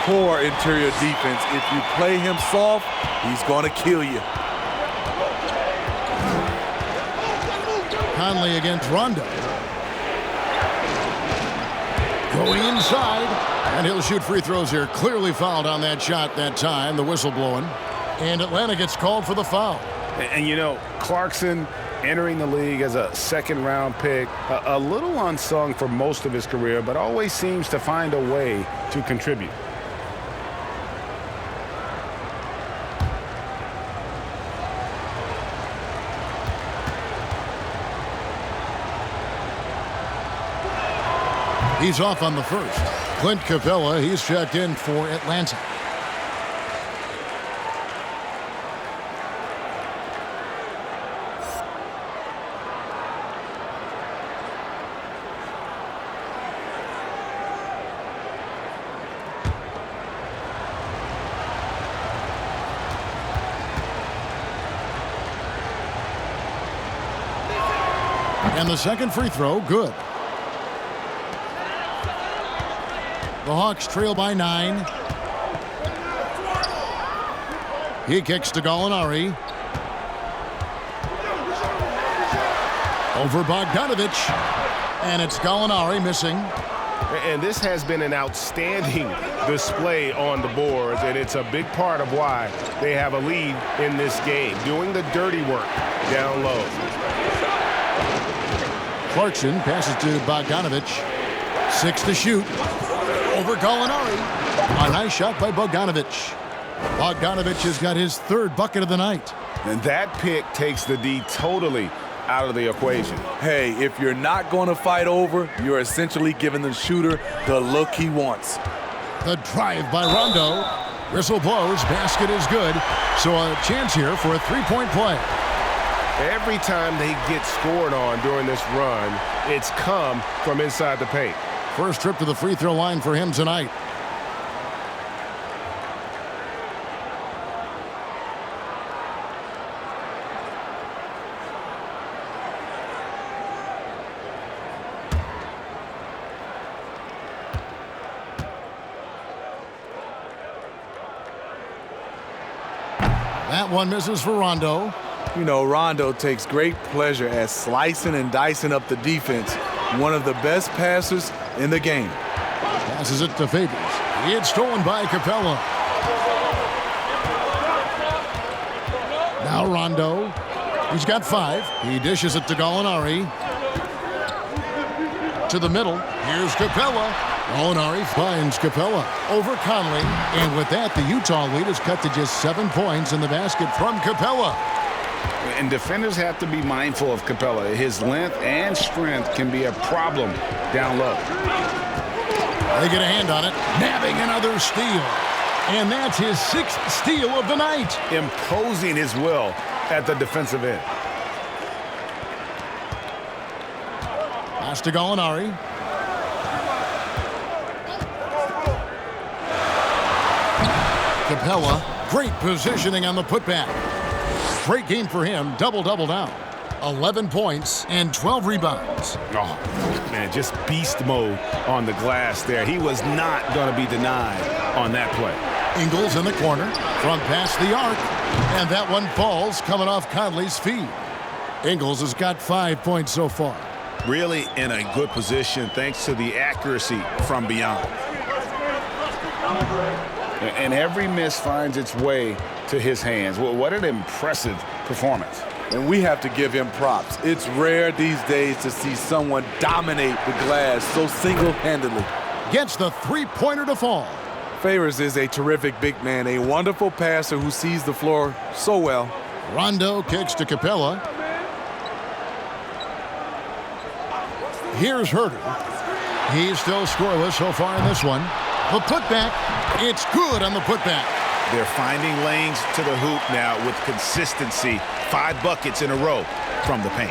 Poor interior defense. If you play him soft, he's going to kill you. Conley against Rondo. Going inside, and he'll shoot free throws here. Clearly fouled on that shot that time, the whistle blowing. And Atlanta gets called for the foul. And you know, Clarkson entering the league as a second-round pick, a little unsung for most of his career, but always seems to find a way to contribute. He's off on the first. Clint Capella, he's checked in for Atlanta. And the second free throw, good. The Hawks trail by 9. He kicks to Gallinari. Over Bogdanovich. And it's Gallinari missing. And this has been an outstanding display on the boards, and it's a big part of why they have a lead in this game, doing the dirty work down low. Clarkson passes to Bogdanovich. 6 to shoot. Over Gallinari. A nice shot by Bogdanovich. Bogdanovich has got his third bucket of the night. And that pick takes the D totally out of the equation. Hey, if you're not going to fight over, you're essentially giving the shooter the look he wants. The drive by Rondo. Whistle blows. Basket is good. So a chance here for a three-point play. Every time they get scored on during this run, it's come from inside the paint. First trip to the free throw line for him tonight. That one misses for Rondo. You know, Rondo takes great pleasure at slicing and dicing up the defense. One of the best passers in the game. Passes it to Favors. It's stolen by Capella. Now Rondo. He's got 5. He dishes it to Gallinari. To the middle. Here's Capella. Gallinari finds Capella over Conley. And with that, the Utah lead is cut to just 7 points in the basket from Capella. And defenders have to be mindful of Capella. His length and strength can be a problem down low. They get a hand on it, nabbing another steal. And that's his 6th steal of the night. Imposing his will at the defensive end. Pass to Gallinari. Capella, great positioning on the putback. Great game for him, double-double now. 11 points and 12 rebounds. Oh, man, just beast mode on the glass there. He was not going to be denied on that play. Ingles in the corner, from past the arc, and that one falls coming off Conley's feet. Ingles has got 5 points so far. Really in a good position thanks to the accuracy from beyond. And every miss finds its way to his hands. Well, what an impressive performance. And we have to give him props. It's rare these days to see someone dominate the glass so single-handedly. Gets the three-pointer to fall. Favors is a terrific big man, a wonderful passer who sees the floor so well. Rondo kicks to Capella. Here's Herter. He's still scoreless so far in this one. The putback, it's good on the putback. They're finding lanes to the hoop now with consistency. 5 buckets in a row from the paint.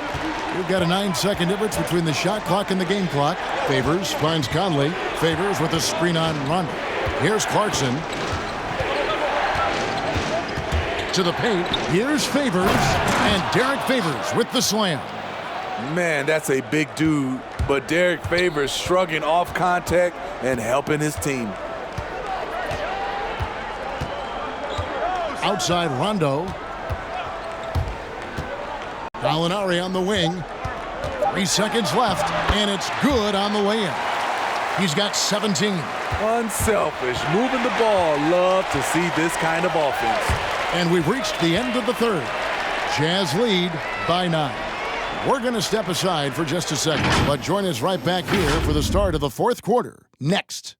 We've got a 9-second difference between the shot clock and the game clock. Favors finds Conley. Favors with a screen on Rondo. Here's Clarkson. To the paint. Here's Favors. And Derek Favors with the slam. Man, that's a big dude, but Derek Favors shrugging off contact and helping his team. Outside Rondo. Gallinari on the wing. 3 seconds left, and it's good on the way in. He's got 17. Unselfish, moving the ball. Love to see this kind of offense. And we've reached the end of the third. Jazz lead by 9. We're going to step aside for just a second, but join us right back here for the start of the fourth quarter. Next.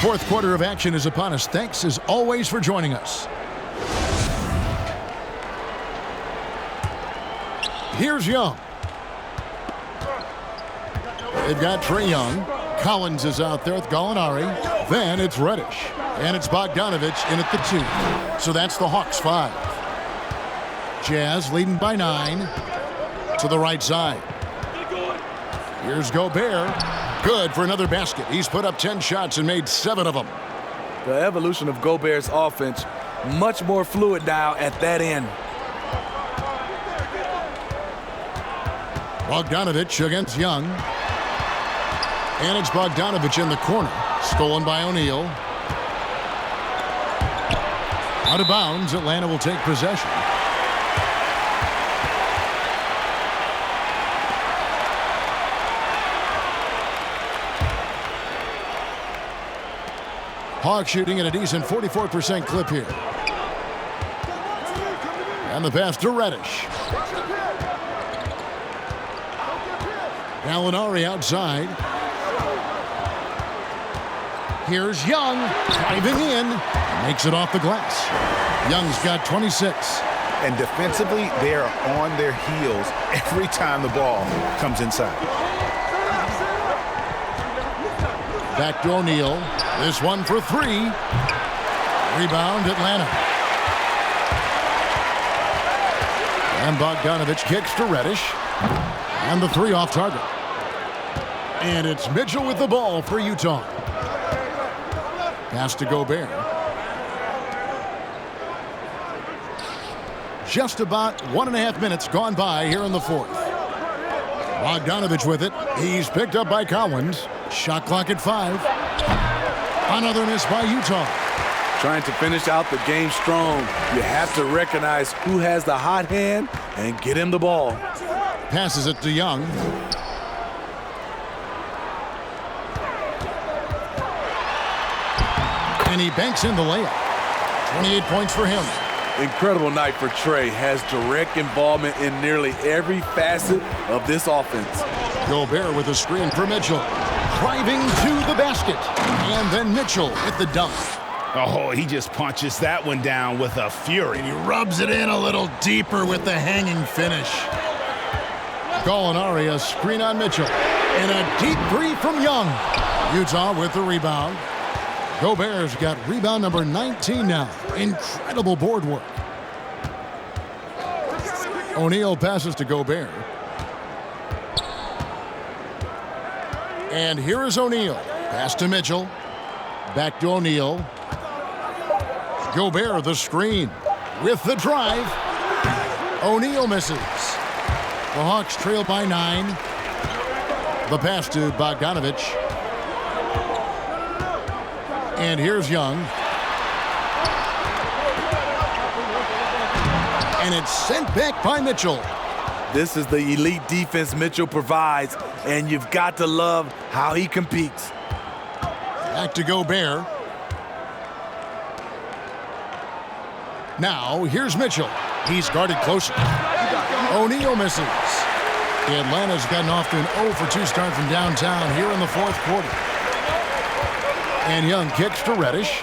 Fourth quarter of action is upon us. Thanks as always for joining us. Here's Young. They've got Trae Young. Collins is out there with Gallinari. Then it's Reddish. And it's Bogdanovich in at the 2. So that's the Hawks 5. Jazz leading by 9 to the right side. Here's Gobert. Good for another basket. He's put up 10 shots and made 7 of them. The evolution of Gobert's offense, much more fluid now at that end. Bogdanovich against Young. And it's Bogdanovich in the corner. Stolen by O'Neal. Out of bounds, Atlanta will take possession. Hawks shooting at a decent 44% clip here. And the pass to Reddish. Gallinari outside. Here's Young diving in. Makes it off the glass. Young's got 26. And defensively, they are on their heels every time the ball comes inside. Back to O'Neal. This one for 3. Rebound, Atlanta. And Bogdanovich kicks to Reddish. And the 3 off target. And it's Mitchell with the ball for Utah. Pass to Gobert. Just about 1.5 minutes gone by here in the fourth. Bogdanovich with it. He's picked up by Collins. Shot clock at 5. Another miss by Utah. Trying to finish out the game strong. You have to recognize who has the hot hand and get him the ball. Passes it to Young. And he banks in the layup. 28 points for him. Incredible night for Trae. Has direct involvement in nearly every facet of this offense. Gobert with a screen for Mitchell. Driving to the basket. And then Mitchell with the dunk. Oh, he just punches that one down with a fury. And he rubs it in a little deeper with the hanging finish. Gallinari, a screen on Mitchell. And a deep 3 from Young. Utah with the rebound. Gobert's got rebound number 19 now. Incredible board work. O'Neal passes to Gobert. And here is O'Neal. Pass to Mitchell. Back to O'Neal. Gobert the screen. With the drive. O'Neal misses. The Hawks trail by 9. The pass to Bogdanovich. And here's Young. And it's sent back by Mitchell. This is the elite defense Mitchell provides, and you've got to love how he competes. Back to Gobert. Now, here's Mitchell. He's guarded closer. O'Neal misses. Atlanta's gotten off to an 0 for 2 start from downtown here in the fourth quarter. And Young kicks to Reddish.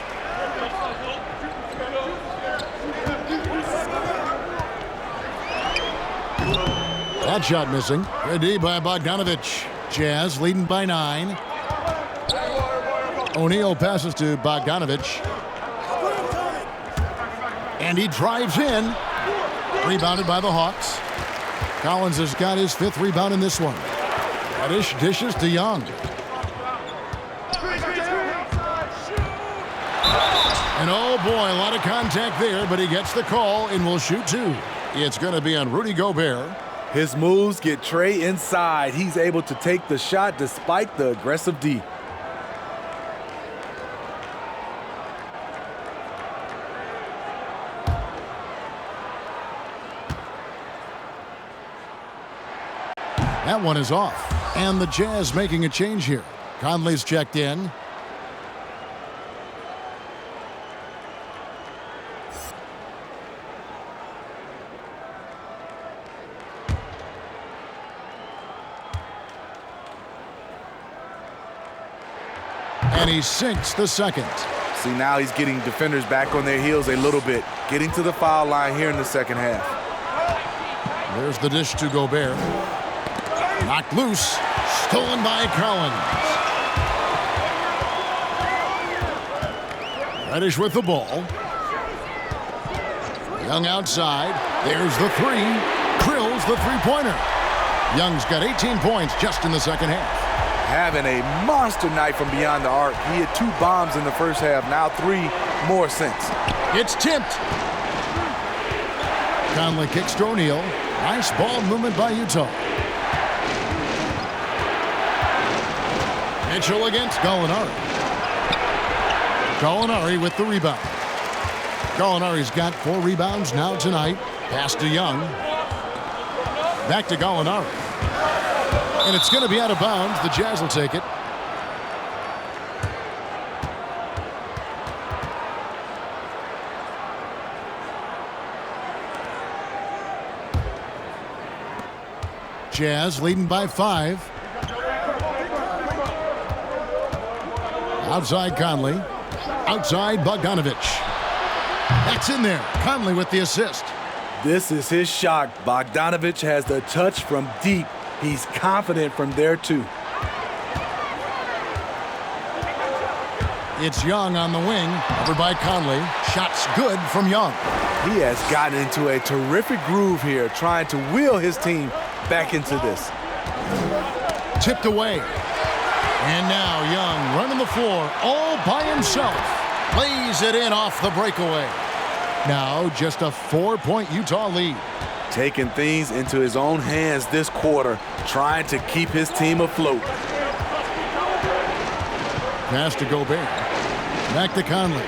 That shot missing. Good D by Bogdanovich. Jazz leading by 9. O'Neal passes to Bogdanovich. And he drives in. Rebounded by the Hawks. Collins has got his 5th rebound in this one. Reddish dishes to Young. And oh boy, a lot of contact there, but he gets the call and will shoot 2. It's going to be on Rudy Gobert. His moves get Trey inside. He's able to take the shot despite the aggressive D. That one is off. And the Jazz making a change here. Conley's checked in. And he sinks the second. See, now he's getting defenders back on their heels a little bit, getting to the foul line here in the second half. There's the dish to Gobert. Knocked loose. Stolen by Collins. Reddish with the ball. Young outside. There's the 3. Drills the three-pointer. Young's got 18 points just in the second half. Having a monster night from beyond the arc. He had 2 bombs in the first half, now 3 more since. It's tipped. Conley kicks to O'Neal. Nice ball movement by Utah. Mitchell against Gallinari. Gallinari with the rebound. Gallinari's got 4 rebounds now tonight. Pass to Young. Back to Gallinari. And it's going to be out of bounds. The Jazz will take it. Jazz leading by 5. Outside Conley. Outside Bogdanovich. That's in there. Conley with the assist. This is his shot. Bogdanovich has the touch from deep. He's confident from there, too. It's Young on the wing. Covered by Conley. Shots good from Young. He has gotten into a terrific groove here, trying to wheel his team back into this. Tipped away. And now Young running the floor all by himself. Lays it in off the breakaway. Now just a 4-point Utah lead. Taking things into his own hands this quarter, trying to keep his team afloat. Pass to Gobert. Back to Conley.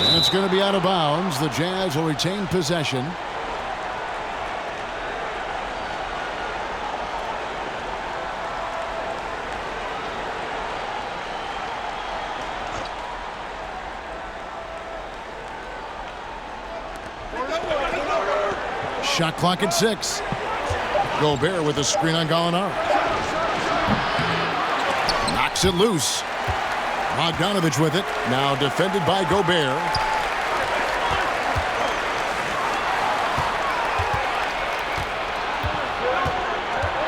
And it's going to be out of bounds. The Jazz will retain possession. Shot clock at 6. Gobert with a screen on Gallinari. Knocks it loose. Bogdanovich with it. Now defended by Gobert.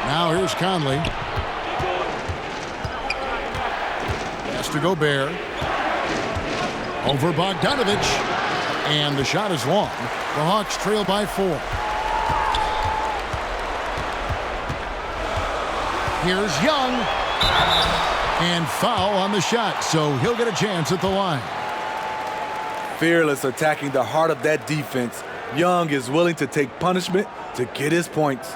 Now here's Conley. Pass to Gobert. Over Bogdanovich. And the shot is long. The Hawks trail by 4. Here's Young. And foul on the shot, so he'll get a chance at the line. Fearless attacking the heart of that defense. Young is willing to take punishment to get his points.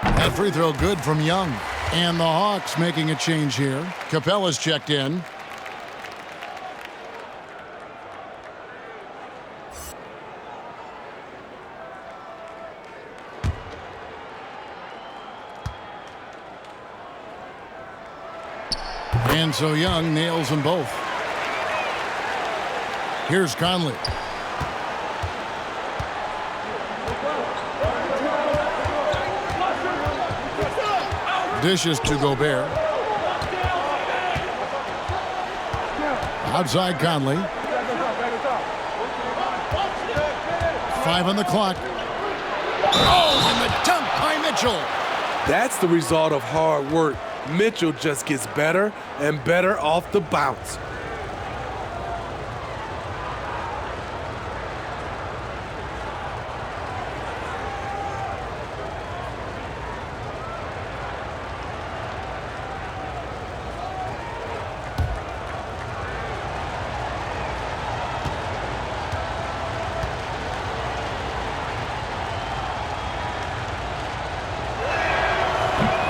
That free throw good from Young. And the Hawks making a change here. Capella's checked in. And so Young nails them both. Here's Conley. Dishes to Gobert. Outside Conley. 5 on the clock. Oh, and the dunk by Mitchell. That's the result of hard work. Mitchell just gets better and better off the bounce.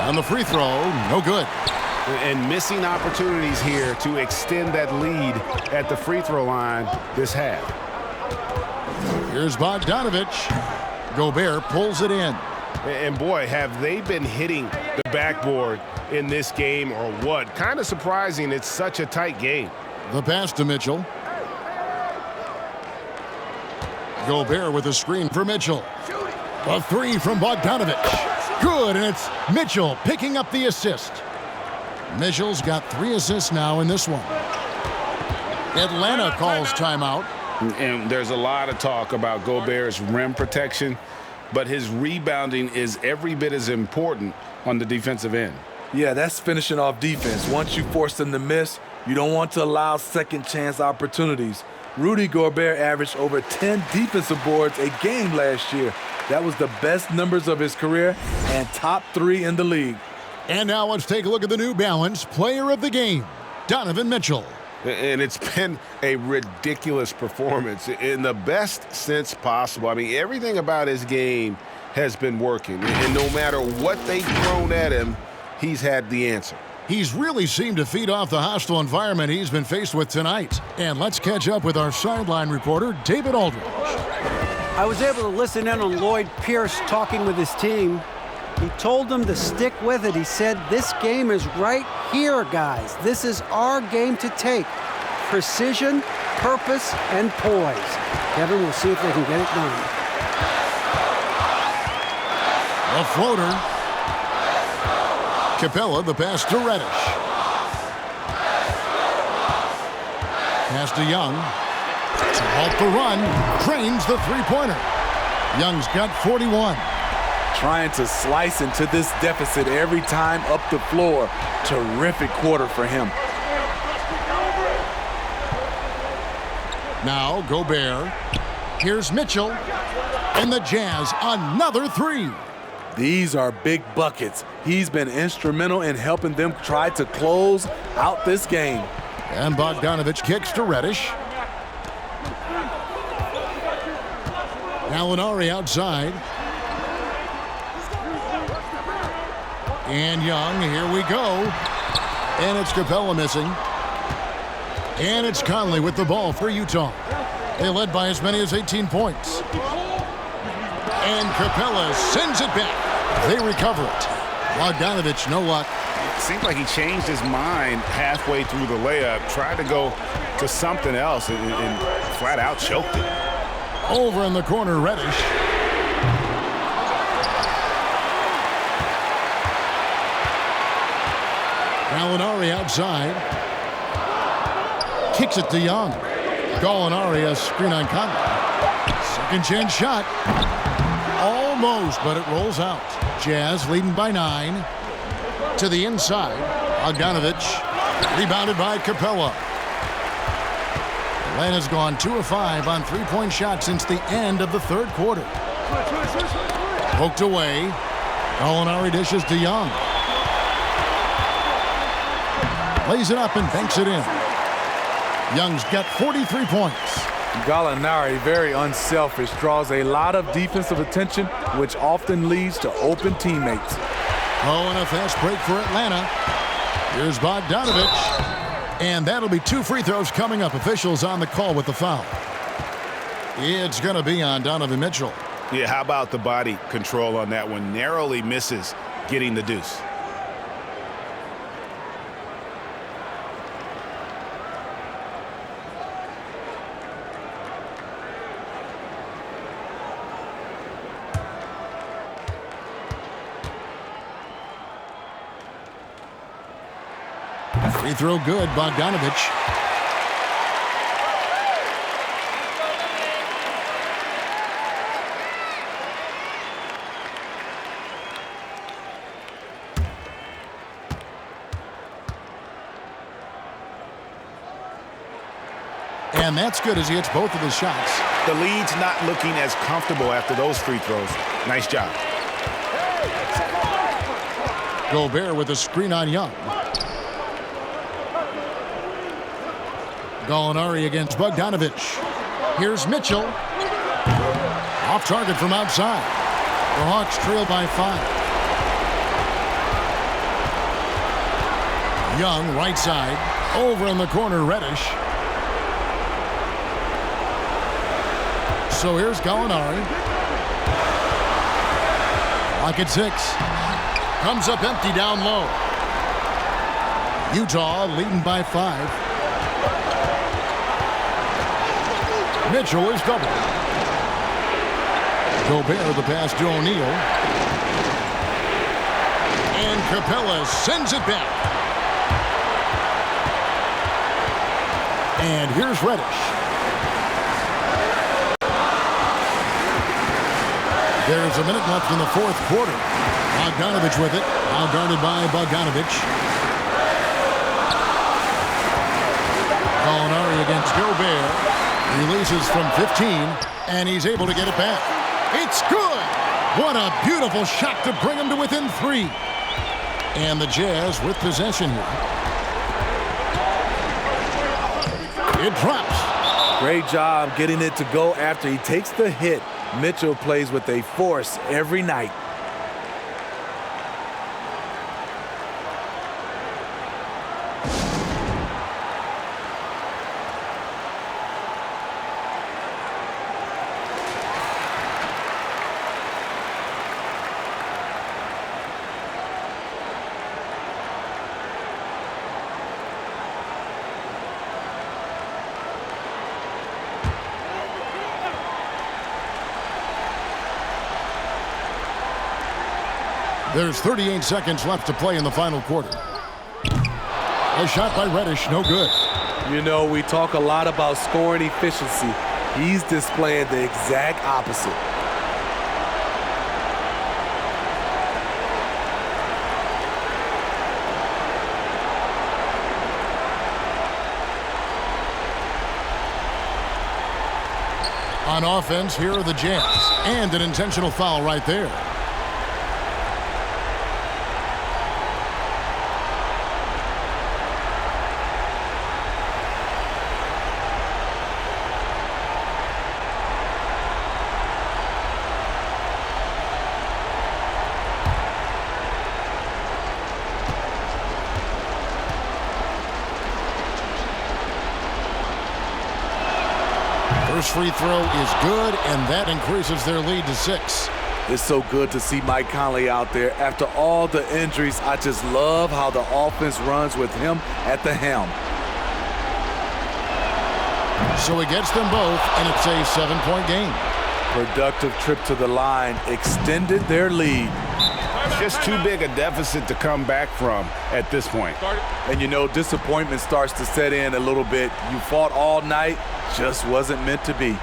On the free throw, no good. And missing opportunities here to extend that lead at the free throw line this half. Here's Bogdanovich. Gobert pulls it in. And boy, have they been hitting the backboard in this game or what? Kind of surprising it's such a tight game. The pass to Mitchell. Gobert with a screen for Mitchell. A three from Bogdanovich. Good, and it's Mitchell picking up the assist. Mitchell's got 3 assists now in this one. Atlanta calls timeout. And there's a lot of talk about Gobert's rim protection, but his rebounding is every bit as important on the defensive end. Yeah, that's finishing off defense. Once you force them to miss, you don't want to allow second chance opportunities. Rudy Gobert averaged over 10 defensive boards a game last year. That was the best numbers of his career and top 3 in the league. And now let's take a look at the New Balance player of the game, Donovan Mitchell. And it's been a ridiculous performance in the best sense possible. I mean, everything about his game has been working. And no matter what they've thrown at him, he's had the answer. He's really seemed to feed off the hostile environment he's been faced with tonight. And let's catch up with our sideline reporter, David Aldridge. I was able to listen in on Lloyd Pierce talking with his team. He told them to stick with it. He said, this game is right here, guys. This is our game to take. Precision, purpose, and poise. Kevin, we'll see if they can get it done. A floater. Capella, the pass to Reddish. Pass to Young. To halt the run, drains the three-pointer. Young's got 41. Trying to slice into this deficit every time up the floor. Terrific quarter for him. Now Gobert. Here's Mitchell. And the Jazz, another 3. These are big buckets. He's been instrumental in helping them try to close out this game. And Bogdanovich kicks to Reddish. Alinari outside. And Young, here we go. And it's Capella missing. And it's Conley with the ball for Utah. They led by as many as 18 points. And Capella sends it back. They recover it. Bogdanovich, no luck. It seemed like he changed his mind halfway through the layup, tried to go to something else, and flat out choked it. Over in the corner, Reddish. Gallinari outside. Kicks it to Young. Gallinari, a screen on Conley. Second chance shot. Almost, but it rolls out. Jazz leading by 9. To the inside. Bogdanovich. Rebounded by Capella. Atlanta's gone 2 of 5 on three-point shots since the end of the third quarter. Poked away. Gallinari dishes to Young. Lays it up and banks it in. Young's got 43 points. Gallinari, very unselfish, draws a lot of defensive attention, which often leads to open teammates. Oh, and a fast break for Atlanta. Here's Bogdanovich. And that'll be 2 free throws coming up. Officials on the call with the foul. It's going to be on Donovan Mitchell. Yeah, how about the body control on that one? Narrowly misses getting the deuce. Free throw good, Bogdanovich. And that's good as he hits both of his shots. The lead's not looking as comfortable after those free throws. Nice job. Gobert with a screen on Young. Gallinari against Bogdanovich. Here's Mitchell. Off target from outside. The Hawks trail by 5. Young, right side. Over in the corner, Reddish. So here's Gallinari. Lock at 6. Comes up empty down low. Utah leading by 5. Mitchell is doubled. Gobert the pass to O'Neal. And Capella sends it back. And here's Reddish. There's a minute left in the fourth quarter. Bogdanovich with it. Now guarded by Bogdanovich. Gallinari against Gobert. Releases from 15, and he's able to get it back. It's good! What a beautiful shot to bring him to within 3. And the Jazz with possession here. It drops. Great job getting it to go after he takes the hit. Mitchell plays with a force every night. There's 38 seconds left to play in the final quarter. A shot by Reddish, no good. You know, we talk a lot about scoring efficiency. He's displaying the exact opposite. On offense, here are the Jazz. And an intentional foul right there. First free throw is good, and that increases their lead to 6. It's so good to see Mike Conley out there. After all the injuries, I just love how the offense runs with him at the helm. So he gets them both, and it's a 7-point game. Productive trip to the line extended their lead. Just too big a deficit to come back from at this point. And you know, disappointment starts to set in a little bit. You fought all night, just wasn't meant to be.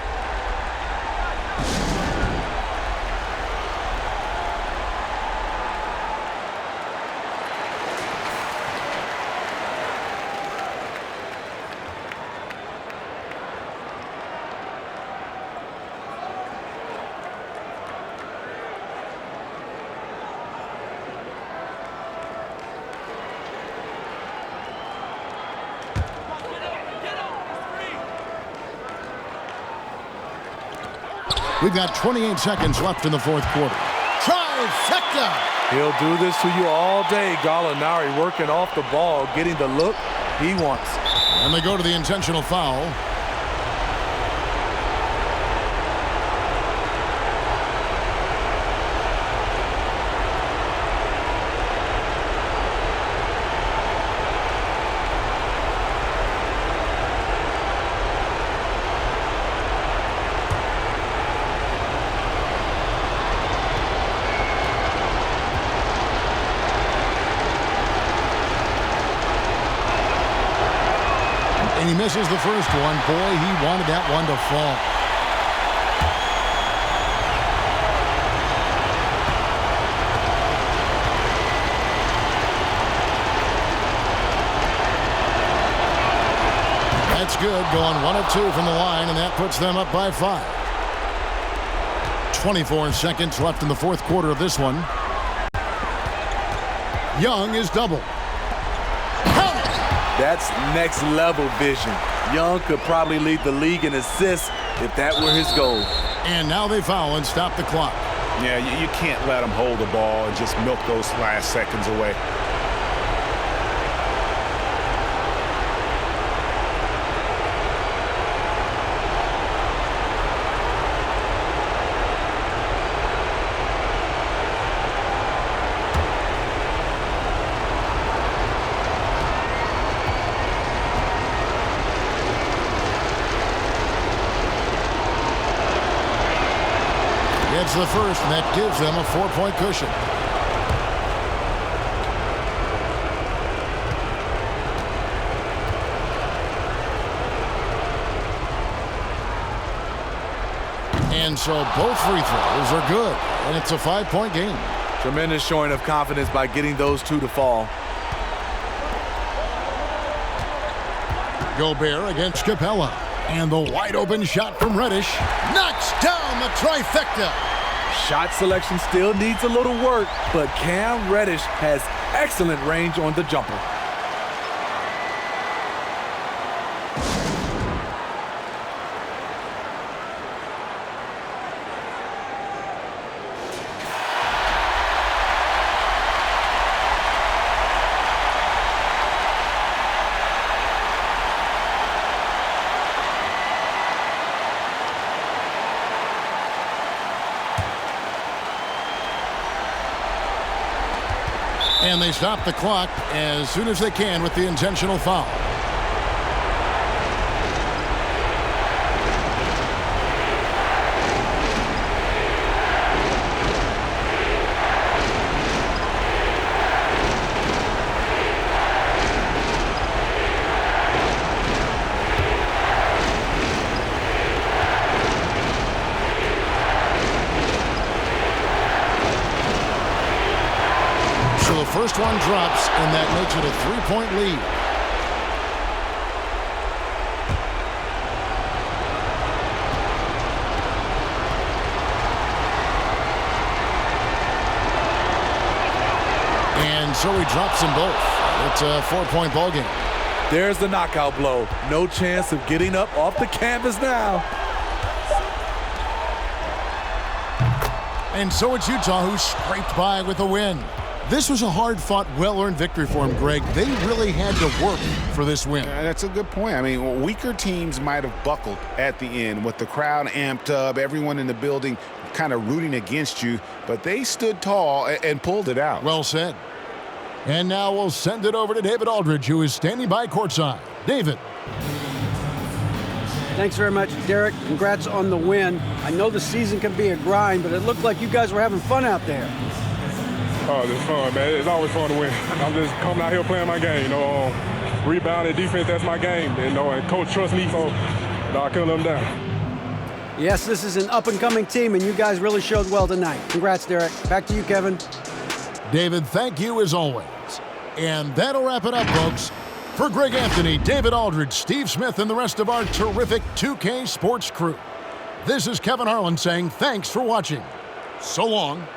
We've got 28 seconds left in the fourth quarter. Trifecta! He'll do this to you all day. Gallinari working off the ball, getting the look he wants. And they go to the intentional foul. And he misses the first one. Boy, he wanted that one to fall. That's good. Going 1 of 2 from the line, and that puts them up by 5. 24 seconds left in the fourth quarter of this one. Young is double. That's next level vision. Young could probably lead the league in assists if that were his goal. And now they foul and stop the clock. Yeah, you can't let them hold the ball and just milk those last seconds away. It's the first, and that gives them a 4-point cushion. And so both free throws are good, and it's a 5-point game. Tremendous showing of confidence by getting those two to fall. Gobert against Capella. And the wide open shot from Reddish knocks down the trifecta. Shot selection still needs a little work, but Cam Reddish has excellent range on the jumper. And they stop the clock as soon as they can with the intentional foul. First one drops, and that makes it a 3-point lead. And so he drops them both. It's a 4-point ball game. There's the knockout blow. No chance of getting up off the canvas now. And so it's Utah who scraped by with a win. This was a hard-fought, well-earned victory for him, Greg. They really had to work for this win. That's a good point. I mean, weaker teams might have buckled at the end with the crowd amped up, everyone in the building kind of rooting against you, but they stood tall and pulled it out. Well said. And now we'll send it over to David Aldridge, who is standing by courtside. David. Thanks very much, Derek. Congrats on the win. I know the season can be a grind, but it looked like you guys were having fun out there. Oh, it's fun, man. It's always fun to win. I'm just coming out here playing my game. Rebounding, defense, that's my game. And coach trusts me, so I couldn't let him down. Yes, this is an up-and-coming team, and you guys really showed well tonight. Congrats, Derek. Back to you, Kevin. David, thank you as always. And that'll wrap it up, folks. For Greg Anthony, David Aldridge, Steve Smith, and the rest of our terrific 2K Sports crew, this is Kevin Harlan saying thanks for watching. So long.